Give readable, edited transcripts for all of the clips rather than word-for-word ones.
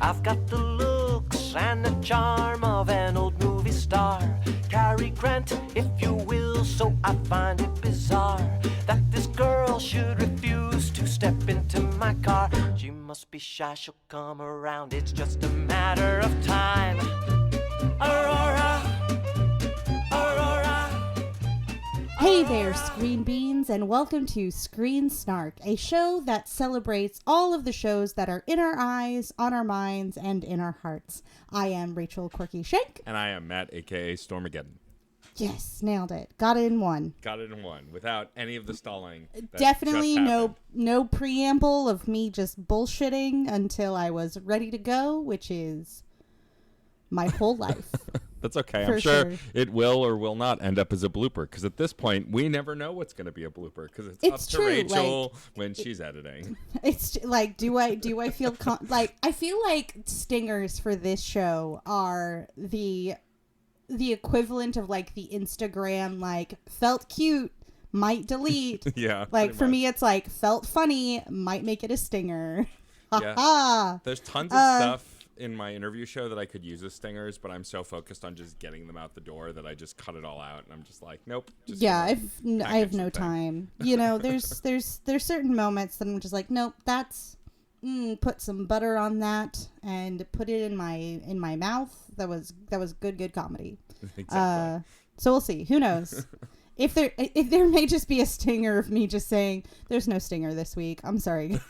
I've got the looks and the charm of an old movie star. Cary Grant, if you will, so I find it bizarre that this girl should refuse to step into my car. She must be shy, she'll come around, it's just a matter of time. Aurora, Aurora. Hey there, Screen Beans, and welcome to Screen Snark, a show that celebrates all of the shows that are in our eyes, on our minds, and in our hearts. I am Rachel Quirky Shank. And I am Matt, a.k.a. Stormageddon. Yes, nailed it. Got it in one. Got it in one, without any of the stalling. Definitely no preamble of me just bullshitting until I was ready to go, which is my whole life. That's okay. I'm sure it will or will not end up as a blooper, because at this point, we never know what's going to be a blooper, because it's up to true. Rachel when she's editing. It's like, do I feel I feel like stingers for this show are the equivalent of like the Instagram, like, felt cute, might delete. Yeah. Like for me, it's like felt funny, might make it a stinger. Yeah. There's tons of stuff in my interview show that I could use as stingers, but I'm so focused on just getting them out the door that I just cut it all out, and I'm just like, nope. I have no time. You know, there's certain moments that I'm just like, nope, that's put some butter on that and put it in my mouth. That was good comedy. Exactly. So we'll see. Who knows? If there may just be a stinger of me just saying there's no stinger this week. I'm sorry, guys.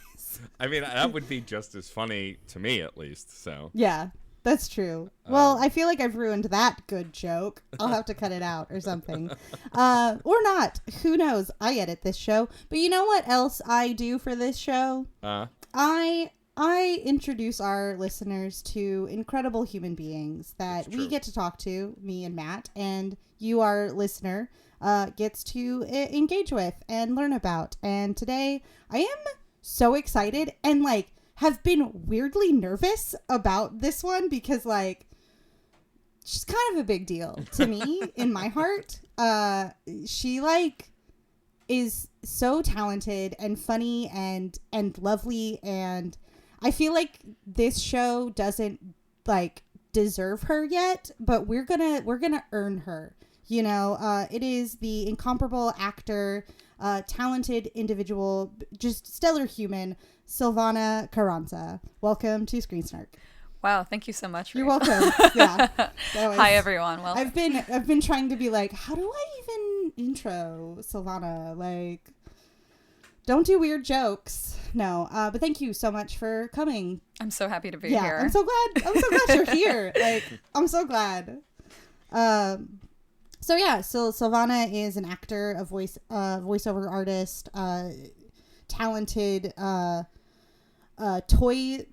I mean, that would be just as funny to me, at least. So yeah, that's true. Well, I feel like I've ruined that good joke. I'll have to cut it out or something, or not. Who knows? I edit this show, but you know what else I do for this show? I introduce our listeners to incredible human beings that we get to talk to, me and Matt, and you, our listener, gets to engage with and learn about. And today I am so excited and like have been weirdly nervous about this one because like she's kind of a big deal to me in my heart. She like is so talented and funny and lovely, and I feel like this show doesn't like deserve her yet, but we're gonna earn her. You know, it is the incomparable actor, talented individual, just stellar human, Silvana Carranza. Welcome to Screen Snark. Wow, thank you so much. You're welcome. Yeah. Hi everyone. Well, I've been trying to be like, how do I even intro Silvana? Like, don't do weird jokes. No, but thank you so much for coming. I'm so happy to be here. I'm so glad you're here. Like, I'm so glad. So Silvana is an actor, a voiceover artist, talented toy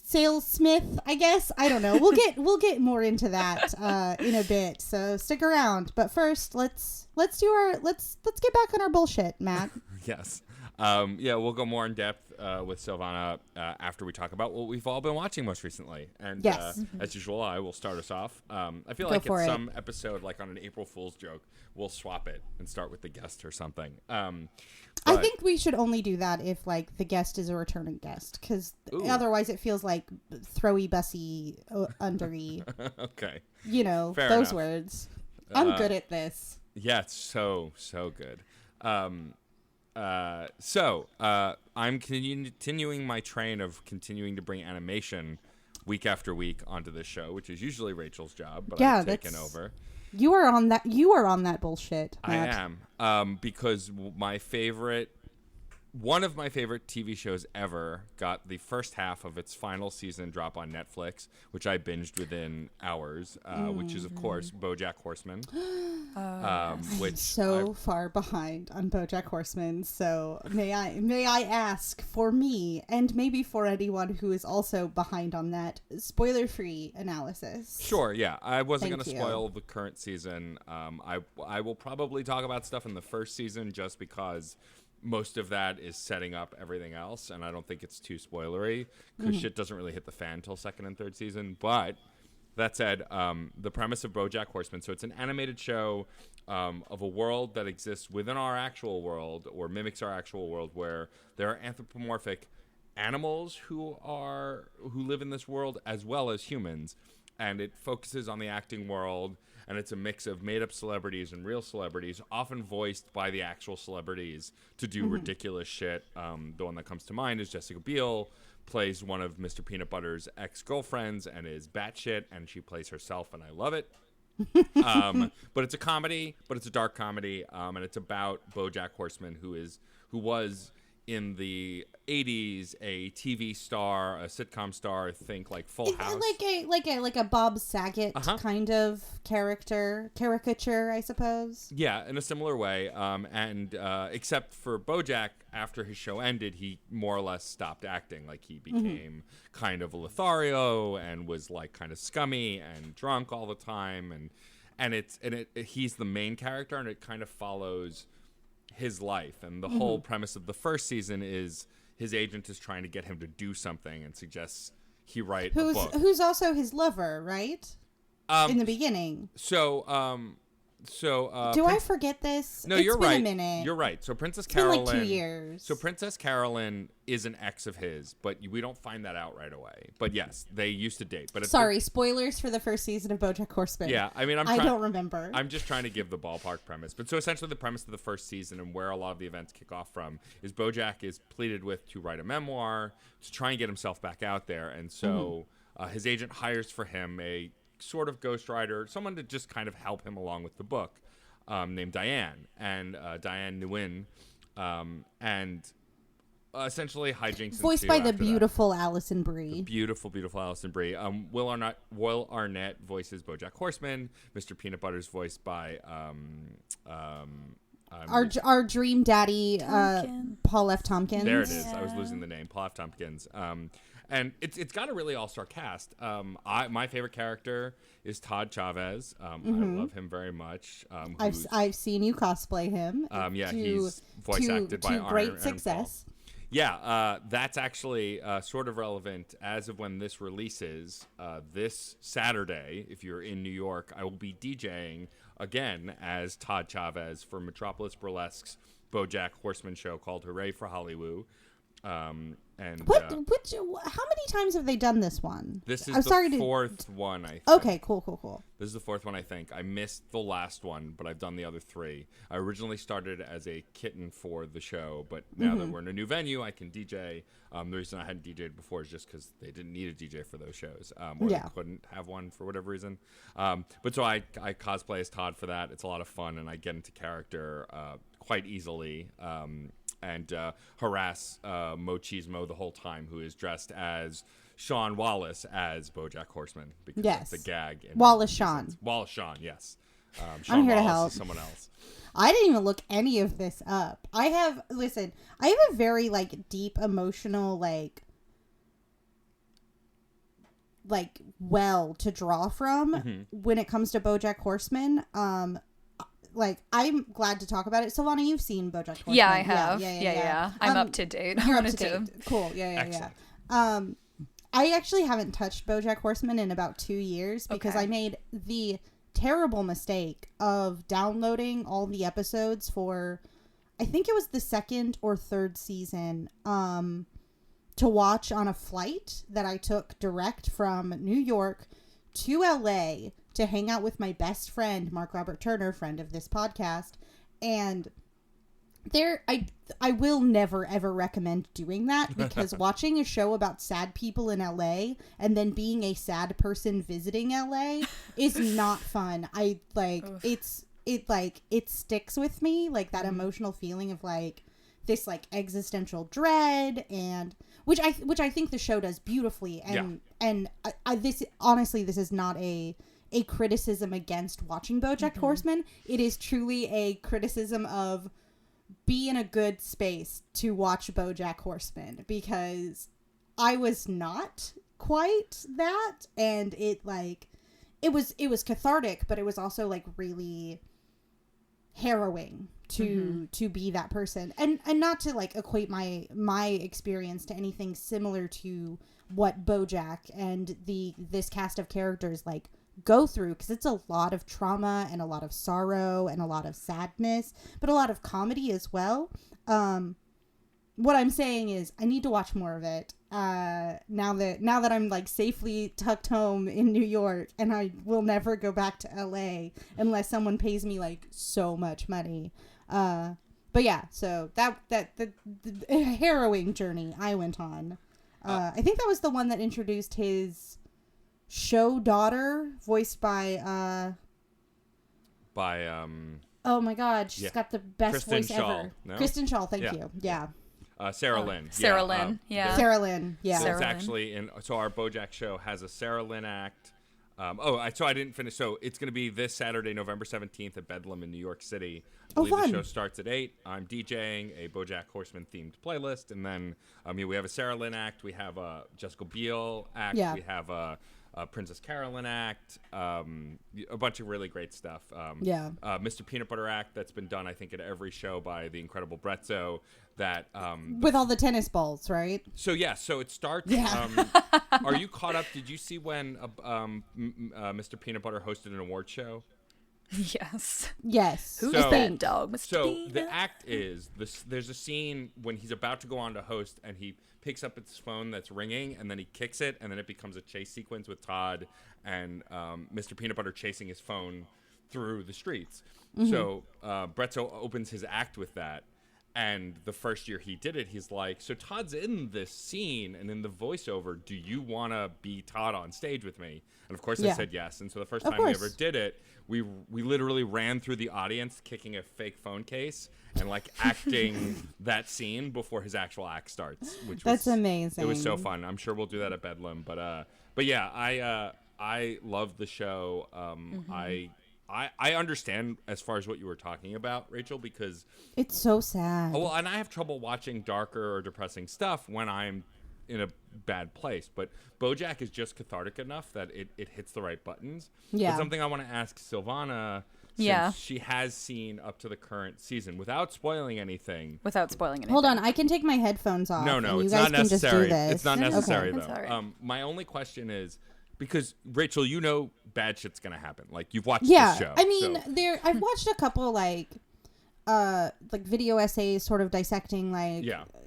salesmith, I guess. I don't know. We'll get more into that in a bit. So stick around. But first, let's get back on our bullshit, Matt. Yes. We'll go more in depth with Silvana after we talk about what we've all been watching most recently. And yes. As usual, I will start us off. I feel like in some episode, like on an April Fool's joke, we'll swap it and start with the guest or something. I think we should only do that if like the guest is a returning guest, because otherwise it feels like throwy, bussy, undery. Okay. You know, fair those enough. Words. I'm good at this. Yeah, it's so good. I'm continuing my train of continuing to bring animation week after week onto this show, which is usually Rachel's job, but I've taken over. You are on that bullshit, Matt. I am, because one of my favorite TV shows ever got the first half of its final season drop on Netflix, which I binged within hours, which is, of course, BoJack Horseman. I'm so far behind on BoJack Horseman, so may I ask for me, and maybe for anyone who is also behind on that, spoiler-free analysis. Sure, yeah. I wasn't going to spoil the current season. I will probably talk about stuff in the first season just because most of that is setting up everything else, and I don't think it's too spoilery because shit doesn't really hit the fan until second and third season. But that said, the premise of BoJack Horseman, so it's an animated show of a world that exists within our actual world or mimics our actual world, where there are anthropomorphic animals who live in this world as well as humans, and it focuses on the acting world, and it's a mix of made-up celebrities and real celebrities, often voiced by the actual celebrities to do ridiculous shit. The one that comes to mind is Jessica Biel plays one of Mr. Peanut Butter's ex-girlfriends and is batshit, and she plays herself, and I love it. But it's a comedy, but it's a dark comedy, and it's about BoJack Horseman, who was in the 80s a TV star, a sitcom star, think like Full House, like a Bob Saget kind of caricature, I suppose. Yeah, in a similar way, and except for BoJack, after his show ended, he more or less stopped acting. Like, he became kind of a Lothario and was like kind of scummy and drunk all the time, and he's the main character, and it kind of follows his life. And the whole premise of the first season is his agent is trying to get him to do something and suggests he write a book. Who's also his lover, right? In the beginning. Do I forget this? No, it's you're been right. a minute. You're right. So Princess It's Carolyn. been like 2 years. So Princess Carolyn is an ex of his, but we don't find that out right away. But yes, they used to date. But sorry, spoilers for the first season of BoJack Horseman. Yeah, I mean, I don't remember. I'm just trying to give the ballpark premise. But so essentially, the premise of the first season and where a lot of the events kick off from is BoJack is pleaded with to write a memoir to try and get himself back out there, and so his agent hires for him a sort of ghostwriter, someone to just kind of help him along with the book. Named Diane, and Diane Nguyen, and essentially hijinks voiced by the beautiful Alison Brie. Beautiful Alison Brie. Will Arnett voices BoJack Horseman. Mr. Peanut Butter's voiced by our dream daddy, Paul F. Tompkins. There it is. I was losing the name. Paul F. Tompkins. And it's got a really all-star cast. My favorite character is Todd Chavez. I love him very much. I've seen you cosplay him. He's voice acted by great success. Yeah, that's actually sort of relevant as of when this releases. This Saturday, if you're in New York, I will be DJing again as Todd Chavez for Metropolis Burlesque's BoJack Horseman show called Hooray for Hollywood. How many times have they done this one? This is the fourth one, I think. Okay, cool. This is the fourth one, I think. I missed the last one, but I've done the other three. I originally started as a kitten for the show, but now that we're in a new venue, I can DJ. The reason I hadn't DJed before is just because they didn't need a DJ for those shows, or they couldn't have one for whatever reason. But so I cosplay as Todd for that. It's a lot of fun, and I get into character quite easily. And harass Mochismo the whole time, who is dressed as Sean Wallace as BoJack Horseman, because that's the gag. Wallace Shawn, yes. I'm here Wallace to help. is someone else. I didn't even look any of this up. I have a very deep emotional well to draw from when it comes to BoJack Horseman. I'm glad to talk about it. Silvana, you've seen BoJack Horseman. Yeah, I have. Yeah. I'm up to date. You're up to date. Cool. Yeah. I actually haven't touched BoJack Horseman in about 2 years because I made the terrible mistake of downloading all the episodes for, I think it was the second or third season, to watch on a flight that I took direct from New York to LA to hang out with my best friend, Mark Robert Turner, friend of this podcast. And I will never ever recommend doing that, because watching a show about sad people in LA and then being a sad person visiting LA is not fun. It sticks with me, that emotional feeling of this existential dread, and which I think the show does beautifully. And this is not a criticism against watching BoJack Horseman. It is truly a criticism of be in a good space to watch BoJack Horseman, because I was not quite that, and it was cathartic, but it was also really harrowing to be that person, and not to equate my experience to anything similar to what BoJack and this cast of characters go through, because it's a lot of trauma and a lot of sorrow and a lot of sadness, but a lot of comedy as well. what I'm saying is I need to watch more of it. Now that I'm like safely tucked home in New York, and I will never go back to LA unless someone pays me like so much money. But yeah, so the harrowing journey I went on. I think that was the one that introduced his show daughter, voiced by oh my God, she's got the best Kristen voice Schaal. ever. No? Kristen Schaal, thank you. Yeah. Sarah Lynn. Sarah Lynn, yeah. Sarah Lynn, yeah. So Sarah it's Lynn. actually so our BoJack show has a Sarah Lynn act. So I didn't finish. So it's going to be this Saturday, November 17th at Bedlam in New York City. I believe fun. The show starts at 8. I'm DJing a BoJack Horseman themed playlist, and then we have a Sarah Lynn act. We have a Jessica Biel act. Yeah. We have a Princess Carolyn act. A bunch of really great stuff. Mr. Peanut Butter act that's been done, I think, at every show by the incredible Brezzo. That with all the tennis balls, right? So it starts. Yeah. Are you caught up? Did you see when Mr. Peanut Butter hosted an award show? Yes. Who's that dog, Mr. So Peanut? the act is this. There's a scene when he's about to go on to host, and he picks up his phone that's ringing, and then he kicks it, and then it becomes a chase sequence with Todd and Mr. Peanut Butter chasing his phone through the streets. Mm-hmm. So Brezzo opens his act with that. And the first year he did it, he's like, so Todd's in this scene, and in the voiceover, do you want to be Todd on stage with me? And of course I said yes. And so the first time we ever did it, we literally ran through the audience kicking a fake phone case and like acting that scene before his actual act starts. That's amazing. It was so fun. I'm sure we'll do that at Bedlam. But yeah, I love the show. I understand as far as what you were talking about, Rachel, because it's so sad. Well, and I have trouble watching darker or depressing stuff when I'm in a bad place. But BoJack is just cathartic enough that it hits the right buttons. Yeah. But something I want to ask Silvana, since she has seen up to the current season, without spoiling anything. Hold on, I can take my headphones off. No, it's not necessary. Just do this. It's not necessary, okay. though. That's all right. My only question is, because Rachel, you know bad shit's gonna happen. Like you've watched this show. I mean, I've watched a couple like video essays sort of dissecting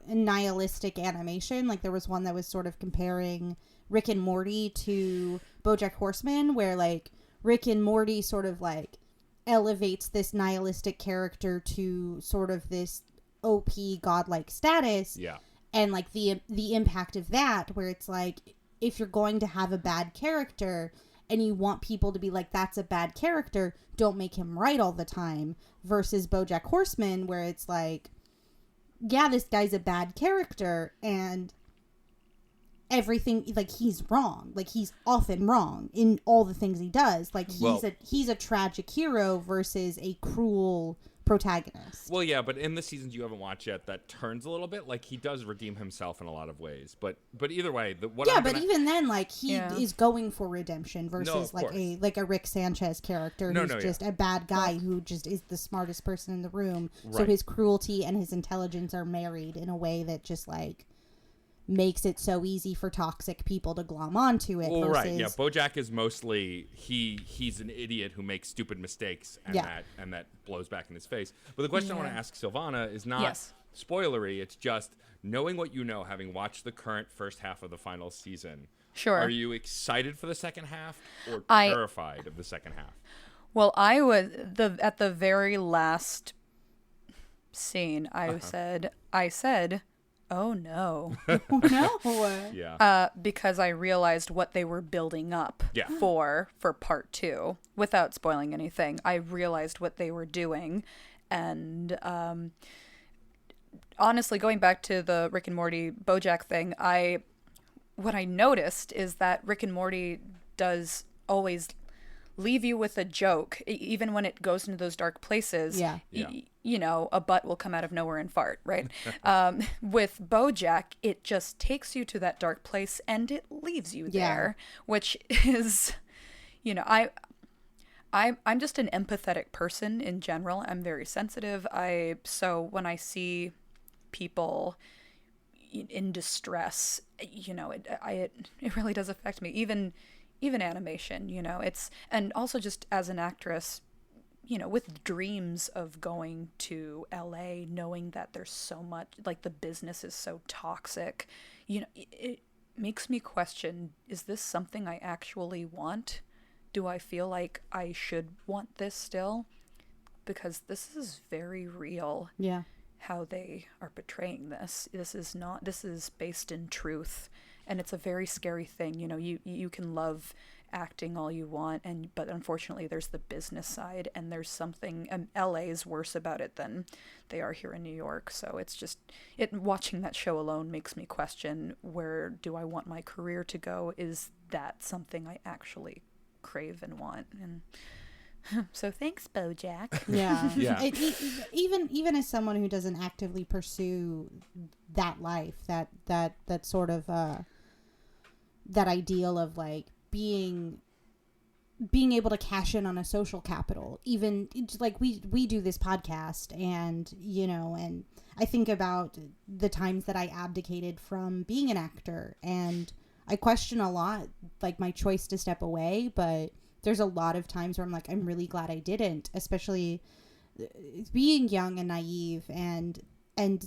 nihilistic animation. Like there was one that was sort of comparing Rick and Morty to BoJack Horseman, where like Rick and Morty sort of like elevates this nihilistic character to sort of this OP godlike status. Yeah. And like the impact of that, where it's like, if you're going to have a bad character and you want people to be like, that's a bad character, don't make him right all the time, versus BoJack Horseman, where it's like, yeah, this guy's a bad character and everything, like he's wrong, like he's often wrong in all the things he does, like he's a tragic hero versus a cruel protagonist. Well, yeah, but in the seasons you haven't watched yet, that turns a little bit. Like he does redeem himself in a lot of ways, but either way, even then, like he is going for redemption versus like a Rick Sanchez character who's just a bad guy who just is the smartest person in the room. Right. So his cruelty and his intelligence are married in a way that just like makes it so easy for toxic people to glom onto it. Well, right, yeah. BoJack is mostly he's an idiot who makes stupid mistakes and that blows back in his face. But the question I want to ask Silvana is not spoilery. It's just knowing what you know, having watched the current first half of the final season. Sure. Are you excited for the second half or terrified of the second half? Well, I was at the very last scene. I said. Oh no. Oh no. Yeah. Because I realized what they were building up for part 2 without spoiling anything. I realized what they were doing, and honestly, going back to the Rick and Morty BoJack thing, what I noticed is that Rick and Morty does always leave you with a joke, even when it goes into those dark places. You know, a butt will come out of nowhere and fart, right? With BoJack, it just takes you to that dark place and it leaves you there, which is, you know, I'm just an empathetic person in general. I'm very sensitive. So when I see people in distress, you know, it really does affect me. Even animation, you know, and also just as an actress, with dreams of going to LA, knowing that there's so much, like, the business is so toxic, it makes me question, is this something I actually want? Do I feel like I should want this still? Because this is very real. Yeah. How they are portraying this. This is based in truth, and it's a very scary thing. You can love acting all you want, but unfortunately there's the business side, and there's something, and LA is worse about it than they are here in New York. So it's just, watching that show alone makes me question, where do I want my career to go? Is that something I actually crave and want? And so thanks, BoJack. Yeah. Yeah. Even as someone who doesn't actively pursue that life, that sort of that ideal of like being able to cash in on a social capital, even like we do this podcast, and and I think about the times that I abdicated from being an actor, and I question a lot like my choice to step away, but there's a lot of times where I'm like, I'm really glad I didn't, especially being young and naive, and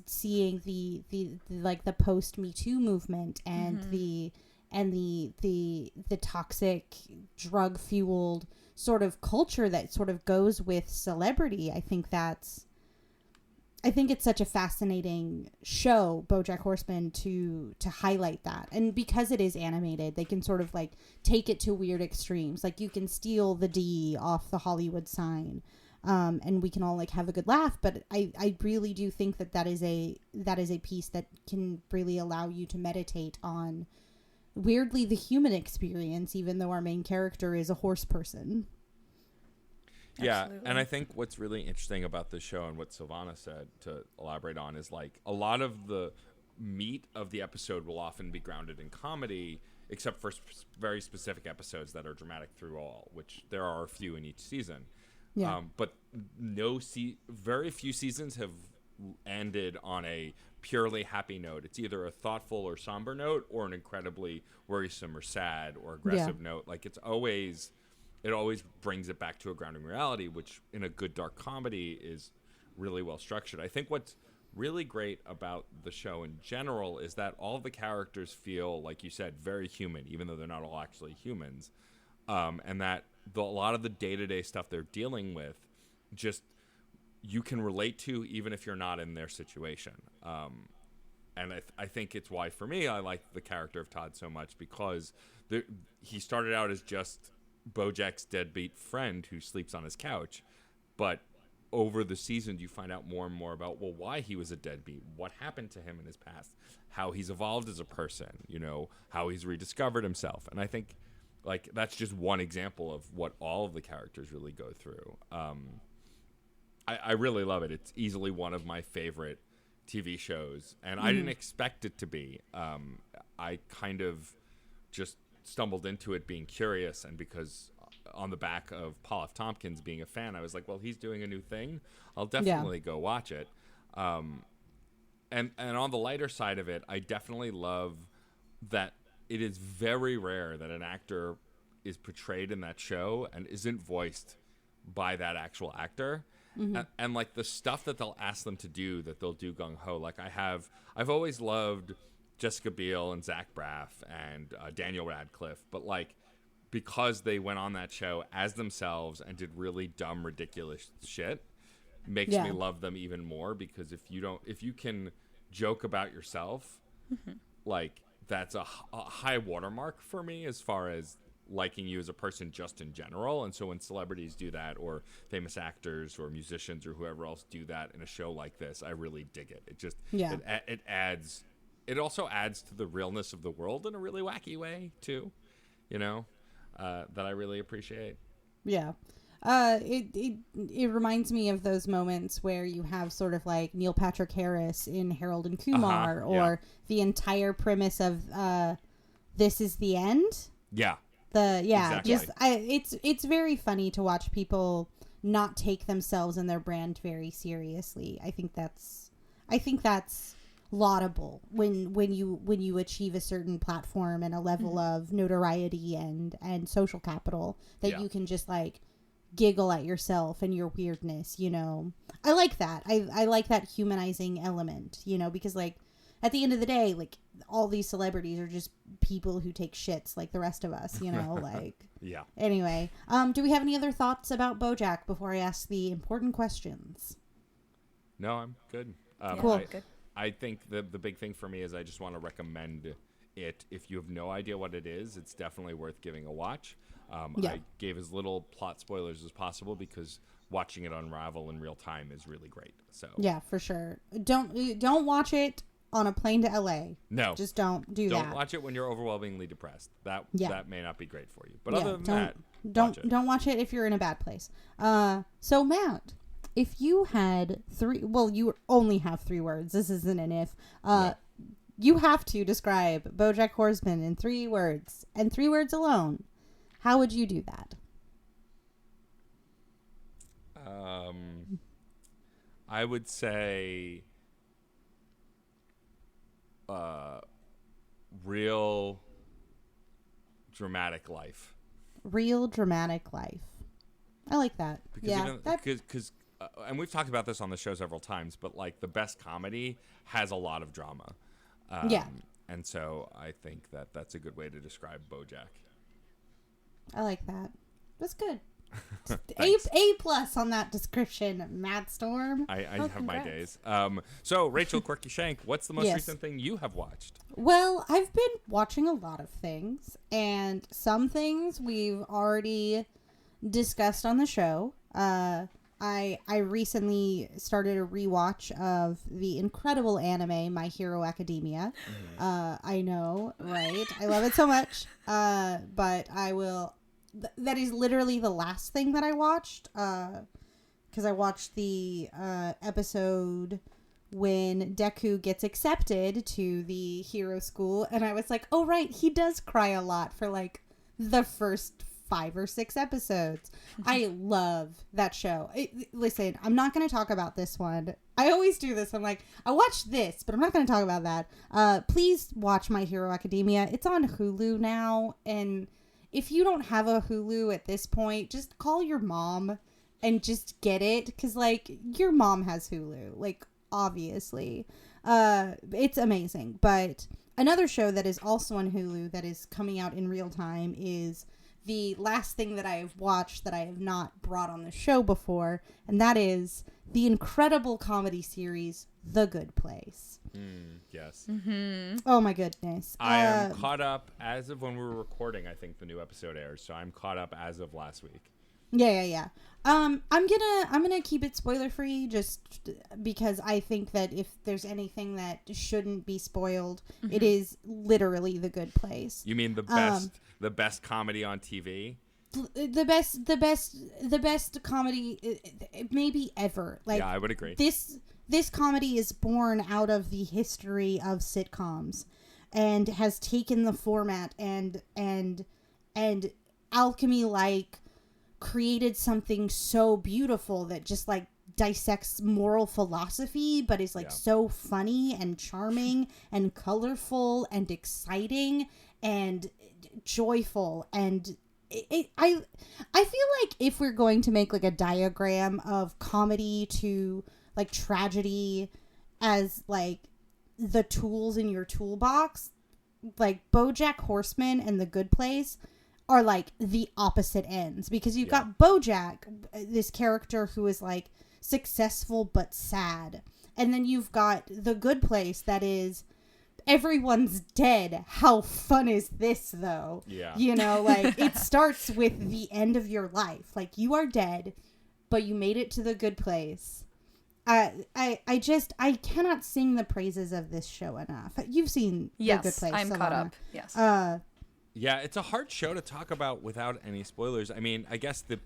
seeing the like the post Me Too movement, and the toxic drug fueled sort of culture that sort of goes with celebrity. I think it's such a fascinating show, BoJack Horseman, to highlight that. And because it is animated, they can sort of like take it to weird extremes. Like you can steal the D off the Hollywood sign, and we can all like have a good laugh. But I really do think that is a piece that can really allow you to meditate on, weirdly, the human experience, even though our main character is a horse person. Yeah, Absolutely. and I think what's really interesting about this show, and what Silvana said, to elaborate on, is like a lot of the meat of the episode will often be grounded in comedy, except for very specific episodes that are dramatic through all, which there are a few in each season. Yeah. But very few seasons have ended on a purely happy note. It's either a thoughtful or somber note, or an incredibly worrisome or sad or aggressive note. Like it always brings it back to a grounding reality, which in a good dark comedy is really well structured. I think what's really great about the show in general is that all of the characters feel, like you said, very human, even though they're not all actually humans, and that a lot of the day-to-day stuff they're dealing with, just you can relate to, even if you're not in their situation. And I think it's why, for me, I like the character of Todd so much, because he started out as just BoJack's deadbeat friend who sleeps on his couch, but over the seasons you find out more and more about why he was a deadbeat, what happened to him in his past, how he's evolved as a person, how he's rediscovered himself. And I think like that's just one example of what all of the characters really go through. I really love it. It's easily one of my favorite TV shows, and I didn't expect it to be. I kind of just stumbled into it being curious, and because on the back of Paul F. Tompkins being a fan, I was like, well, he's doing a new thing, I'll definitely go watch it. And on the lighter side of it, I definitely love that it is very rare that an actor is portrayed in that show and isn't voiced by that actual actor. And like the stuff that they'll ask them to do, that they'll do gung-ho. Like I've always loved Jessica Biel and Zach Braff and Daniel Radcliffe, but like because they went on that show as themselves and did really dumb, ridiculous shit, makes me love them even more. Because if you can joke about yourself, like that's a high watermark for me as far as liking you as a person just in general. And so when celebrities do that, or famous actors or musicians or whoever else do that in a show like this, I really dig it. It just it also adds to the realness of the world in a really wacky way too, that I really appreciate. Yeah. It reminds me of those moments where you have sort of like Neil Patrick Harris in Harold and Kumar, or the entire premise of This Is the End. Yeah. Exactly. It's very funny to watch people not take themselves and their brand very seriously. I think that's laudable when you achieve a certain platform and a level of notoriety and social capital that you can just like giggle at yourself and your weirdness, you know. I like that. I like that humanizing element, you know, because like at the end of the day, like all these celebrities are just people who take shits like the rest of us, you know, like. Yeah. Anyway, do we have any other thoughts about BoJack before I ask the important questions? No, I'm good. Cool. Good. I think the big thing for me is I just want to recommend it. If you have no idea what it is, it's definitely worth giving a watch. Yeah. I gave as little plot spoilers as possible because watching it unravel in real time is really great. So Yeah, for sure. Don't watch it on a plane to LA. No. Just don't do that. Don't watch it when you're overwhelmingly depressed. That may not be great for you. But Yeah, other than that, watch it. don't watch it if you're in a bad place. So Matt, if you had you only have 3 words. This isn't an if. No. You have to describe BoJack Horseman in 3 words and 3 words alone. How would you do that? I would say real dramatic life. Real dramatic life. I like that. Because because and we've talked about this on the show several times, but like the best comedy has a lot of drama. And so I think that that's a good way to describe BoJack. I like that. That's good. Thanks. A plus on that description, Matt Storm. I Oh, have my congrats. days. So Rachel Quirky Shank, what's the most Yes. recent thing you have watched? Well, I've been watching a lot of things, and some things we've already discussed on the show. I recently started a rewatch of the incredible anime My Hero Academia. I know, right? I love it so much. But I will. That is literally the last thing that I watched. Because I watched the episode when Deku gets accepted to the hero school, and I was like, oh right, he does cry a lot for like the first 5 or 6 episodes. I love that show. Listen, I'm not going to talk about this one. I always do this. I'm like, I watched this, but I'm not going to talk about that. Please watch My Hero Academia. It's on Hulu now, and if you don't have a Hulu at this point, just call your mom and just get it, because like your mom has Hulu, like obviously. It's amazing. But another show that is also on Hulu that is coming out in real time is the last thing that I have watched that I have not brought on the show before, and that is the incredible comedy series The Good Place. Yes. Oh my goodness. I am caught up as of when we were recording. I think the new episode airs, so I'm caught up as of last week. Yeah. I'm gonna keep it spoiler free, just because I think that if there's anything that shouldn't be spoiled, it is literally The Good Place. You mean the best comedy on TV? The best comedy maybe ever. Like, Yeah, I would agree. This comedy is born out of the history of sitcoms, and has taken the format and alchemy like created something so beautiful that just like dissects moral philosophy, but is like so funny and charming and colorful and exciting and joyful. And I feel like if we're going to make like a diagram of comedy to like tragedy as like the tools in your toolbox, like BoJack Horseman and The Good Place are like the opposite ends, because you've got BoJack, this character who is like successful but sad, and then you've got The Good Place that is everyone's dead. How fun is this though? Yeah. You know, like it starts with the end of your life. Like you are dead, but you made it to The Good Place. I cannot sing the praises of this show enough. You've seen The Good Place. I'm Silvana. caught up. Yes. Yeah, it's a hard show to talk about without any spoilers. I mean, I guess the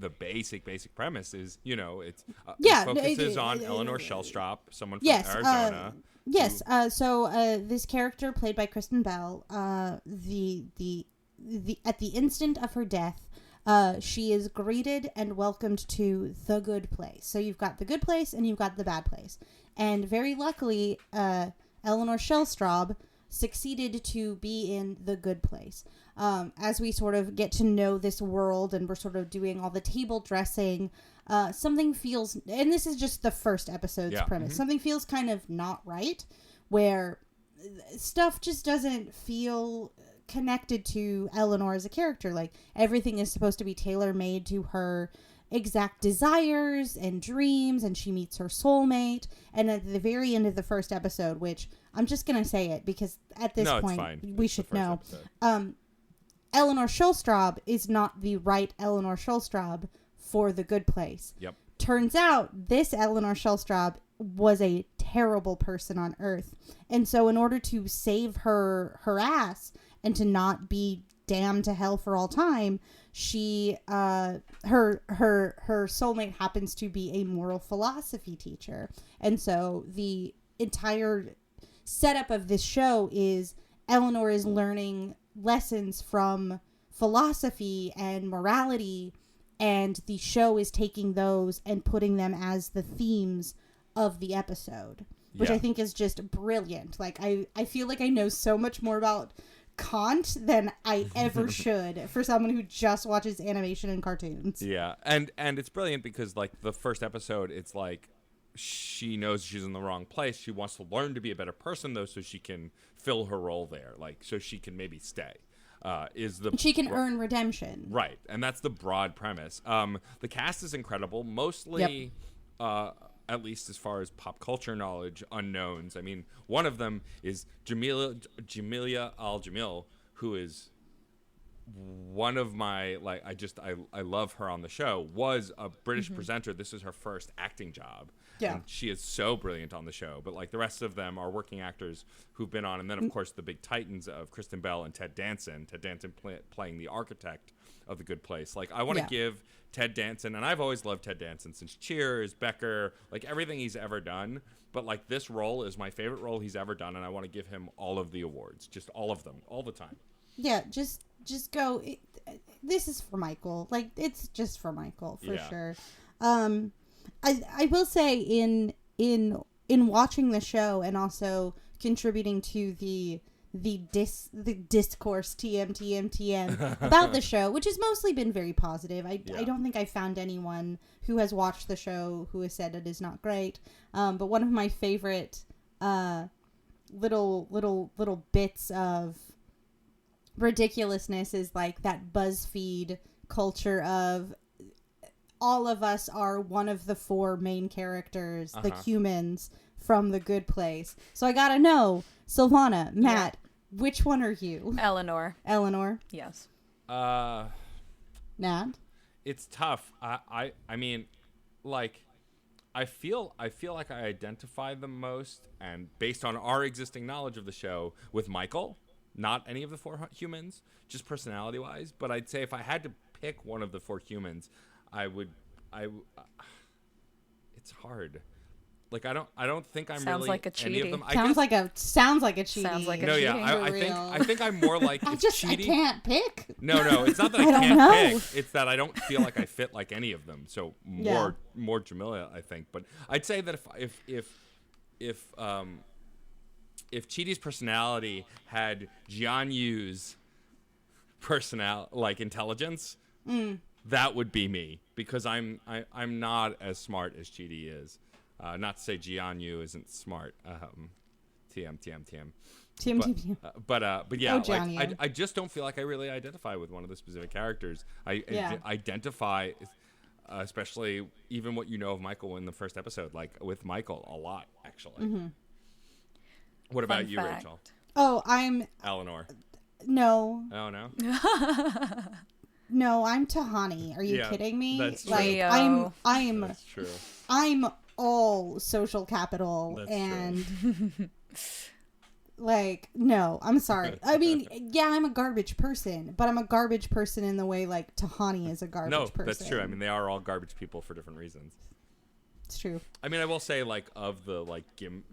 basic premise is, you know, it focuses on Eleanor Shellstrop, someone from Arizona. Yes. So this character played by Kristen Bell, the at the instant of her death, she is greeted and welcomed to The Good Place. So you've got The Good Place and you've got The Bad Place. And very luckily, Eleanor Shellstrop succeeded to be in the good place. As we sort of get to know this world and we're sort of doing all the table dressing, something feels, and this is just the first episode's premise, something feels kind of not right, where stuff just doesn't feel connected to Eleanor as a character. Like, everything is supposed to be tailor-made to her exact desires and dreams, and she meets her soulmate. And at the very end of the first episode, which I'm just gonna say it because at this point we should know, Eleanor Shulstraub is not the right Eleanor Shulstraub for the good place. Yep. Turns out this Eleanor Shulstraub was a terrible person on Earth, and so in order to save her ass and to not be damned to hell for all time, she her soulmate happens to be a moral philosophy teacher. And so the entire setup of this show is Eleanor is learning lessons from philosophy and morality, and the show is taking those and putting them as the themes of the episode, which I think is just brilliant. Like, I feel like I know so much more about Kant than I ever should for someone who just watches animation and cartoons. Yeah, and it's brilliant because, like, the first episode, it's like she knows she's in the wrong place. She wants to learn to be a better person, though, so she can fill her role there, like, so she can maybe stay. She can earn redemption. Right, and that's the broad premise. The cast is incredible, mostly, at least as far as pop culture knowledge, unknowns. I mean, one of them is Jamelia Al-Jamil, who is one of my, like, I love her on the show, was a British presenter. This is her first acting job. Yeah. And she is so brilliant on the show. But, like, the rest of them are working actors who've been on. And then, of course, the big titans of Kristen Bell and Ted Danson. Ted Danson playing the architect of The Good Place. Like, I want to give Ted Danson, and I've always loved Ted Danson since Cheers, Becker, like, everything he's ever done. But, like, this role is my favorite role he's ever done, and I want to give him all of the awards. Just all of them, all the time. Yeah, just go. This is for Michael. Like, it's just for Michael, for sure. I will say in watching the show and also contributing to the discourse TM about the show, which has mostly been very positive. I don't think I found anyone who has watched the show who has said it is not great. But one of my favorite little bits of ridiculousness is, like, that BuzzFeed culture of all of us are one of the four main characters, the humans from The Good Place. So I gotta know, Silvana, Matt, which one are you? Eleanor. Yes. Matt? It's tough. I mean, like, I feel like I identify the most, and based on our existing knowledge of the show, with Michael. Not any of the four humans, just personality-wise. But I'd say if I had to pick one of the four humans, it's hard. Like, I don't think I'm sounds really like a any of them. Sounds like a cheaty. Sounds like a no, cheating. yeah. I think I'm more like I cheaty. can't pick. No, it's not that I can't pick. It's that I don't feel like I fit like any of them. So more Jamelia, I think. But I'd say that if Chidi's personality had Jian Yu's intelligence, that would be me, because I'm not as smart as Chidi is. Not to say Jian Yu isn't smart. TM. But yeah, like, I just don't feel like I really identify with one of the specific characters. I identify, especially even what you know of Michael in the first episode, like with Michael a lot, actually. Mm-hmm. What about you, Rachel? Oh, I'm Eleanor. No. Oh no. No, I'm Tahani. Are you kidding me? That's true. Like, I'm. That's true. I'm all social capital. That's and true. Like, no, I'm sorry. I mean, yeah, I'm a garbage person, but I'm a garbage person in the way, like, Tahani is a garbage person. No, that's true. I mean, they are all garbage people for different reasons. It's true. I mean, I will say, like, of the, like,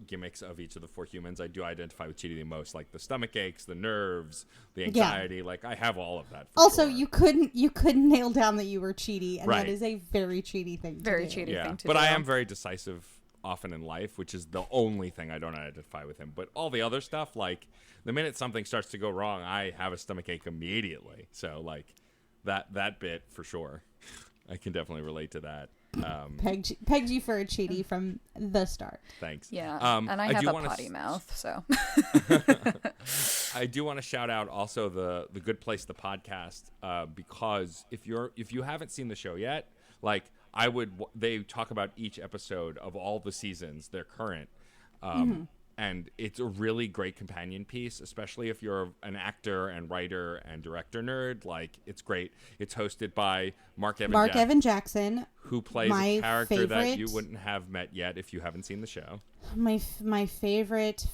gimmicks of each of the four humans, I do identify with Chidi the most. Like, the stomach aches, the nerves, the anxiety. Like, I have all of that. Also, sure. you couldn't nail down that you were Chidi, and that is a very Chidi thing to do. Very Chidi thing to do. But I am very decisive often in life, which is the only thing I don't identify with him. But all the other stuff, like the minute something starts to go wrong, I have a stomachache immediately. So like that bit for sure, I can definitely relate to that. Pegged you for a cheatie from the start. Thanks. Yeah, and I have a potty mouth, so. I do want to shout out also the Good Place, the podcast, because if you haven't seen the show yet, like they talk about each episode of all the seasons, they're current, and it's a really great companion piece, especially if you're an actor and writer and director nerd. Like, it's great. It's hosted by Mark Evan Jackson, who plays a character that you wouldn't have met yet if you haven't seen the show. My favorite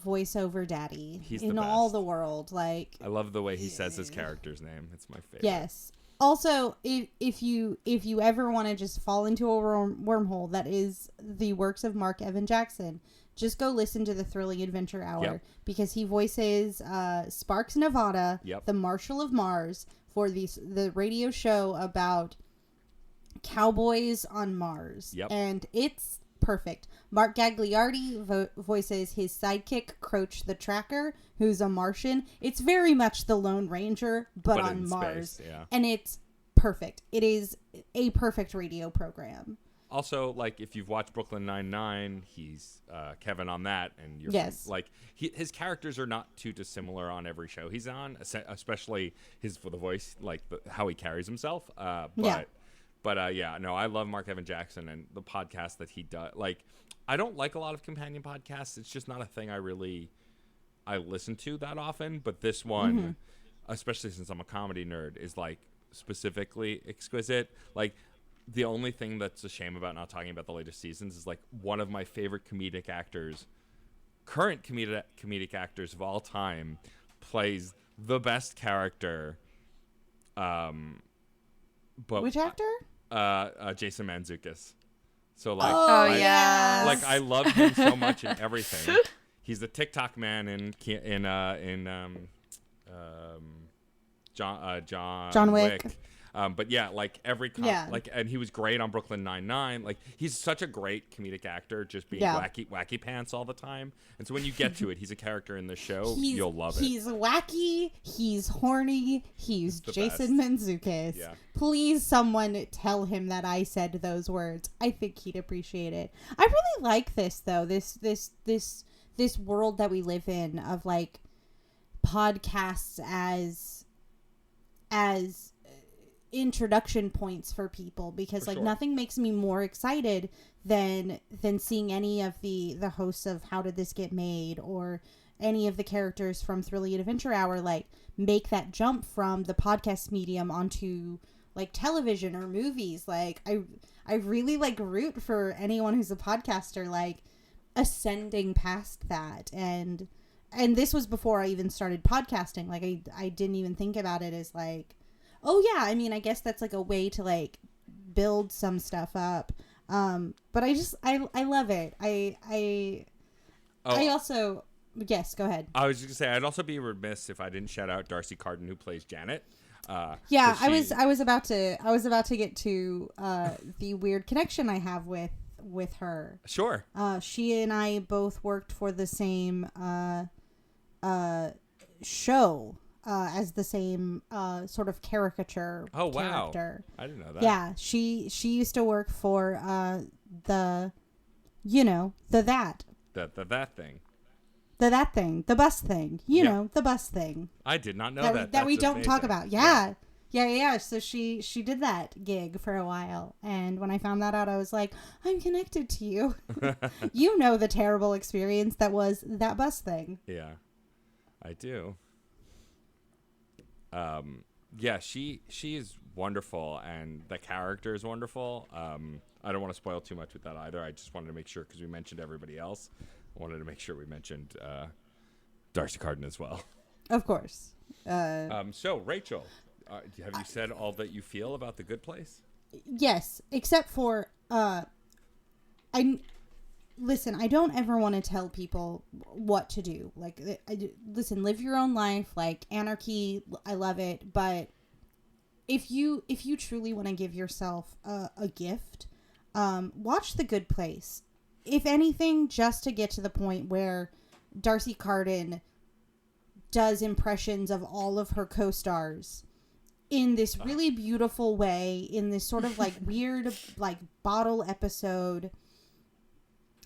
voiceover daddy in all the world. Like, I love the way he says his character's name. It's my favorite. Yes. Also, if you ever want to just fall into a wormhole that is the works of Mark Evan Jackson, just go listen to the Thrilling Adventure Hour, because he voices Sparks Nevada, the Marshal of Mars, for the radio show about cowboys on Mars. And it's perfect. Mark Gagliardi voices his sidekick, Croach the Tracker, who's a Martian. It's very much the Lone Ranger, but on Mars. Space, yeah. And it's perfect. It is a perfect radio program. Also, like, if you've watched Brooklyn Nine-Nine, he's Kevin on that, and his characters are not too dissimilar on every show he's on, especially for the voice, like how he carries himself. But I love Mark Evan Jackson and the podcast that he does. Like, I don't like a lot of companion podcasts. It's just not a thing I listen to that often. But this one, especially since I'm a comedy nerd, is like specifically exquisite. Like, the only thing that's a shame about not talking about the latest seasons is, like, one of my favorite current comedic actors of all time plays the best character. But which actor? Jason Mantzoukas. So, like, I love him so much in everything. He's the TikTok man in John Wick. But yeah, like and he was great on Brooklyn Nine-Nine. Like, he's such a great comedic actor, just being wacky pants all the time. And so when you get to it, he's a character in the show. You'll love it. He's wacky. He's horny. He's Jason Mantzoukas. Yeah. Please, someone tell him that I said those words. I think he'd appreciate it. I really like this though. This world that we live in of, like, podcasts as introduction points for people, because nothing makes me more excited than seeing any of the hosts of How Did This Get Made or any of the characters from Thrilling Adventure Hour, like, make that jump from the podcast medium onto, like, television or movies. Like, I really, like, root for anyone who's a podcaster, like, ascending past that. And this was before I even started podcasting. Like, I didn't even think about it as, like, oh yeah, I mean, I guess that's, like, a way to, like, build some stuff up. But I love it. I also, yes, go ahead. I was just gonna say, I'd also be remiss if I didn't shout out Darcy Carden, who plays Janet. I was about to get to the weird connection I have with her. Sure. She and I both worked for the same show. As the same sort of caricature character. I didn't know that. Yeah, she used to work for the bus thing. The bus thing. I did not know that. That we don't talk about. Yeah. So she did that gig for a while, and when I found that out, I was like, I'm connected to you. You know the terrible experience that was that bus thing. Yeah, I do. She is wonderful, and the character is wonderful. I don't want to spoil too much with that either. I just wanted to make sure, because we mentioned everybody else, I wanted to make sure we mentioned Darcy Carden as well. Of course. So Rachel, have you said all that you feel about The Good Place? Yes, except for Listen, I don't ever want to tell people what to do. Like, listen, live your own life. Like, anarchy, I love it. But if you truly want to give yourself a gift, watch The Good Place. If anything, just to get to the point where Darcy Carden does impressions of all of her co-stars in this really beautiful way, in this sort of like weird like bottle episode.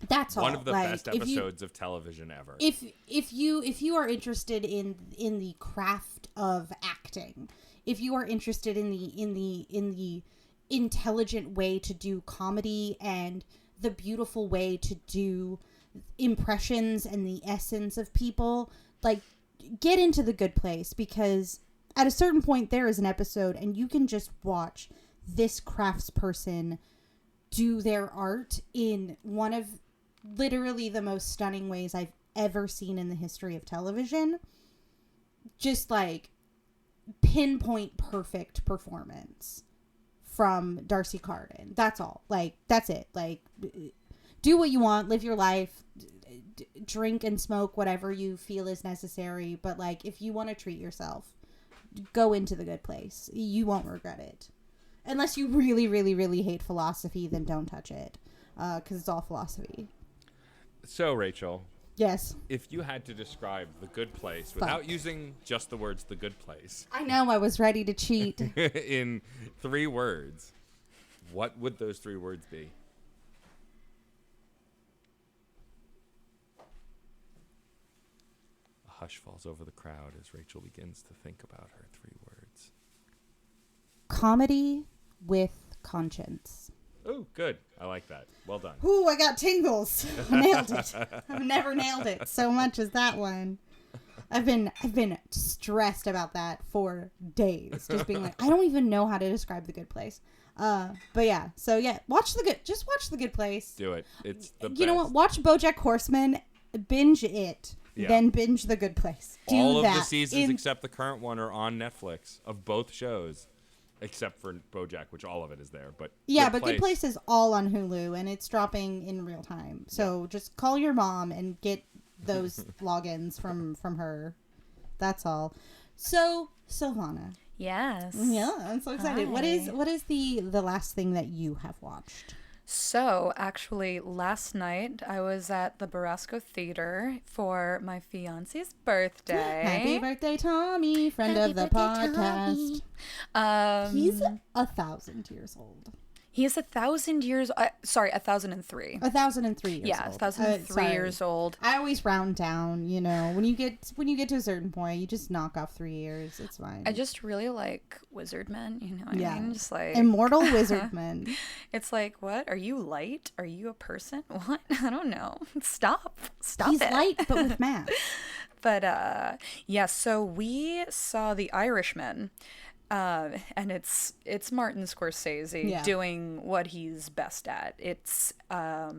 That's one all. of the like, best episodes of television ever. If you are interested in the craft of acting, if you are interested in the intelligent way to do comedy and the beautiful way to do impressions and the essence of people, like, get into The Good Place, because at a certain point there is an episode and you can just watch this craftsperson do their art in one of literally the most stunning ways I've ever seen in the history of television. Just like pinpoint perfect performance from Darcy Carden. That's all. Like, that's it. Like, do what you want, live your life, drink and smoke whatever you feel is necessary. But like, if you want to treat yourself, go into The Good Place. You won't regret it. Unless you really, really, really hate philosophy, then don't touch it. Because it's all philosophy. So, Rachel. Yes. If you had to describe The Good Place without using just the words The Good Place. I know, I was ready to cheat. In 3 words, what would those 3 words be? A hush falls over the crowd as Rachel begins to think about her 3 words. Comedy with conscience. Oh, good. I like that. Well done. Ooh, I got tingles. I nailed it. I've never nailed it so much as that one. I've been stressed about that for days. Just being like, I don't even know how to describe The Good Place. But yeah. So yeah, watch The Good Place. Do it. It's the best. You know what? Watch BoJack Horseman. Binge it. Yeah. Then binge The Good Place. Do all of that the seasons except the current one are on Netflix of both shows. Except for BoJack, which all of it is there. But yeah, but Good Place is all on Hulu, and it's dropping in real time. So just call your mom and get those logins from her. That's all. So, Silvana. Yes. Yeah, I'm so excited. Hi. What is the last thing that you have watched? So, actually, last night I was at the Barrasco Theater for my fiance's birthday. Happy birthday, Tommy, friend Happy of the birthday, podcast. He's 1,000 years old. He is 1,000 years. 1,003. 1,003 years old. Yeah, 1,003 years old. I always round down. You know, when you get to a certain point, you just knock off 3 years. It's fine. I just really like wizard men. You know what I mean? Just like immortal wizard men. It's like, what? Are you light? Are you a person? What? I don't know. Stop He's it. light, but with math. But yeah. So we saw The Irishman. And it's Martin Scorsese doing what he's best at. It's a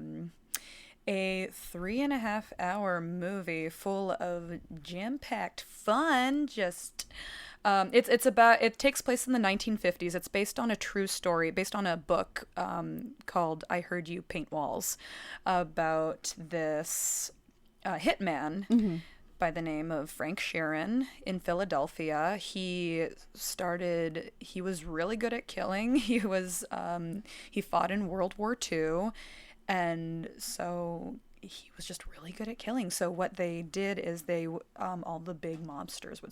3.5-hour movie full of jam-packed fun. Just it takes place in the 1950s. It's based on a true story, based on a book called I Heard You Paint Walls, about this hitman by the name of Frank Sheeran in Philadelphia. He was really good at killing. He fought in World War II, and so he was just really good at killing. So what they did is all the big mobsters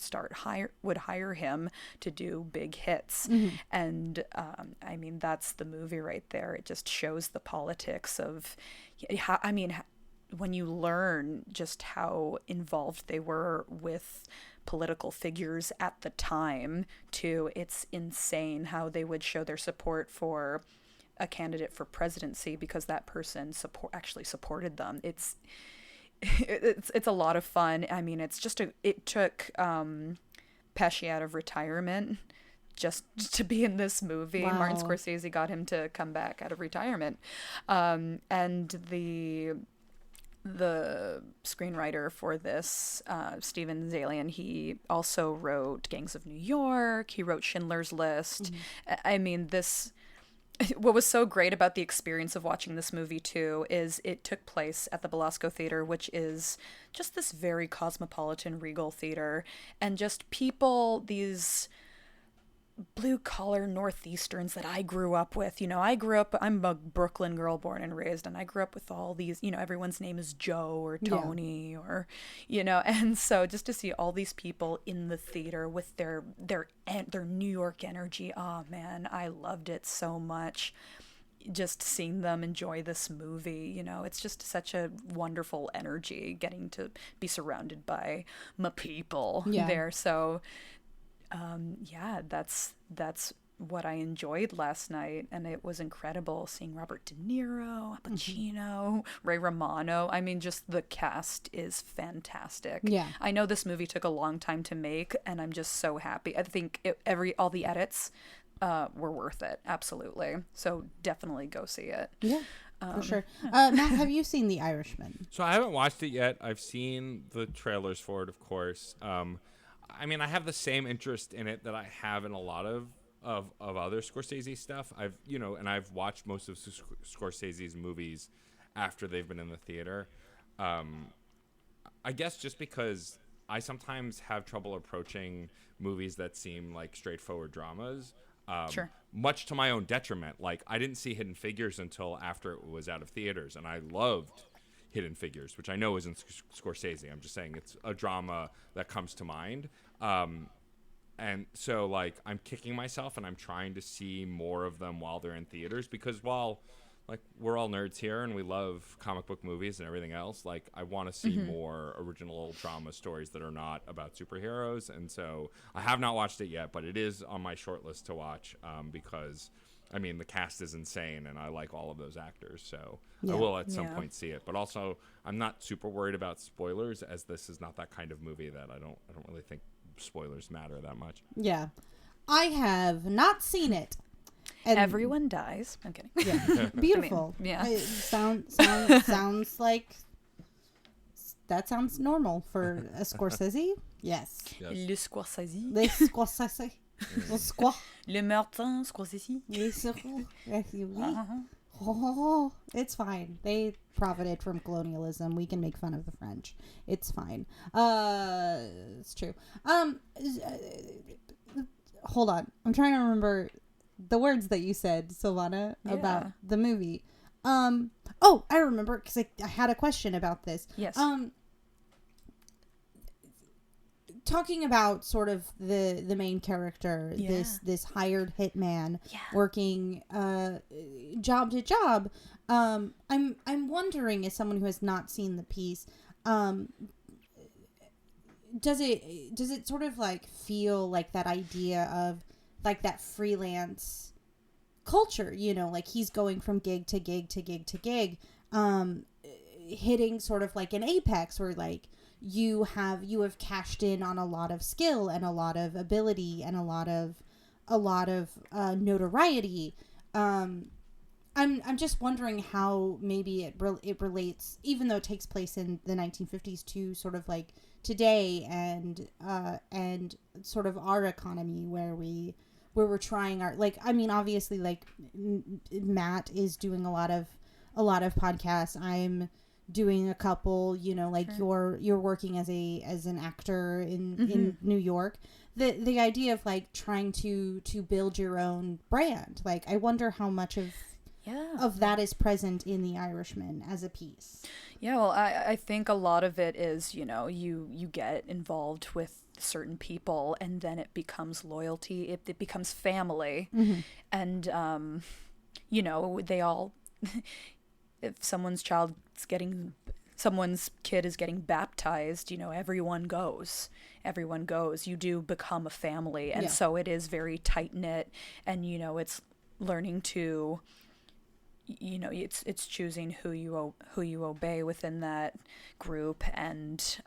would hire him to do big hits. And I mean, that's the movie right there. It just shows the politics of how, I mean, when you learn just how involved they were with political figures at the time too, it's insane how they would show their support for a candidate for presidency because that person actually supported them. It's a lot of fun. I mean, it took Pesci out of retirement just to be in this movie. Wow. Martin Scorsese got him to come back out of retirement. And the screenwriter for this, Steven Zalian, he also wrote Gangs of New York. He wrote Schindler's List. I mean, what was so great about the experience of watching this movie too is it took place at the Belasco Theater, which is just this very cosmopolitan, regal theater, and just people, these blue collar Northeasterns that I grew up with. You know, I'm a Brooklyn girl born and raised, and I grew up with all these, you know, everyone's name is Joe or Tony or, you know, and so just to see all these people in the theater with their New York energy, oh man, I loved it so much. Just seeing them enjoy this movie, you know, it's just such a wonderful energy getting to be surrounded by my people there. So that's what I enjoyed last night, and it was incredible seeing Robert De Niro, Al Pacino, Ray Romano. I mean, just the cast is fantastic. Yeah. I know this movie took a long time to make, and I'm just so happy. I think all the edits were worth it, absolutely. So definitely go see it. Yeah. For sure. Matt, have you seen The Irishman? So I haven't watched it yet. I've seen the trailers for it, of course. I mean, I have the same interest in it that I have in a lot of other Scorsese stuff. I've watched most of Scorsese's movies after they've been in the theater. I guess just because I sometimes have trouble approaching movies that seem like straightforward dramas. Sure. Much to my own detriment. Like, I didn't see Hidden Figures until after it was out of theaters, and I loved Hidden Figures, which I know isn't Scorsese. I'm just saying it's a drama that comes to mind. And so, like, I'm kicking myself, and I'm trying to see more of them while they're in theaters, because while, like, we're all nerds here and we love comic book movies and everything else, like, I want to see more original drama stories that are not about superheroes. And so I have not watched it yet, but it is on my short list to watch, because, I mean, the cast is insane and I like all of those actors. So I will at some point see it. But also, I'm not super worried about spoilers, as this is not that kind of movie that I don't really think spoilers matter that much. Yeah. I have not seen it. And Everyone dies. I'm kidding. yeah. Beautiful. I mean, yeah. It sounds like that sounds normal for a Scorsese. Yes. Le Scorsese. Le Scorsese. Le Squaw. Le Martin Scorsese. Oh, it's fine. They profited from colonialism. We can make fun of the French. It's fine. It's true. Hold on. I'm trying to remember the words that you said, Silvana, about the movie. Oh, I remember, because I had a question about this. Yes. Talking about sort of the main character, this hired hitman working job to job. I'm wondering, as someone who has not seen the piece, does it sort of like feel like that idea of like that freelance culture, you know, like he's going from gig to gig to gig to gig, hitting sort of like an apex where like you have cashed in on a lot of skill and a lot of ability and a lot of notoriety. I'm just wondering how maybe it relates, even though it takes place in the 1950s, to sort of like today and sort of our economy where we're trying our, like, I mean, obviously, like Matt is doing a lot of podcasts. I'm doing a couple, you know, like you're working as an actor in New York. The idea of like trying to build your own brand. Like, I wonder how much of that is present in The Irishman as a piece. Yeah, well, I think a lot of it is, you know, you get involved with certain people and then it becomes loyalty, it becomes family. And you know, they all if someone's kid is getting baptized, you know, everyone goes, you do become a family. And so it is very tight knit, and, you know, it's learning to, you know, it's choosing who you obey within that group. And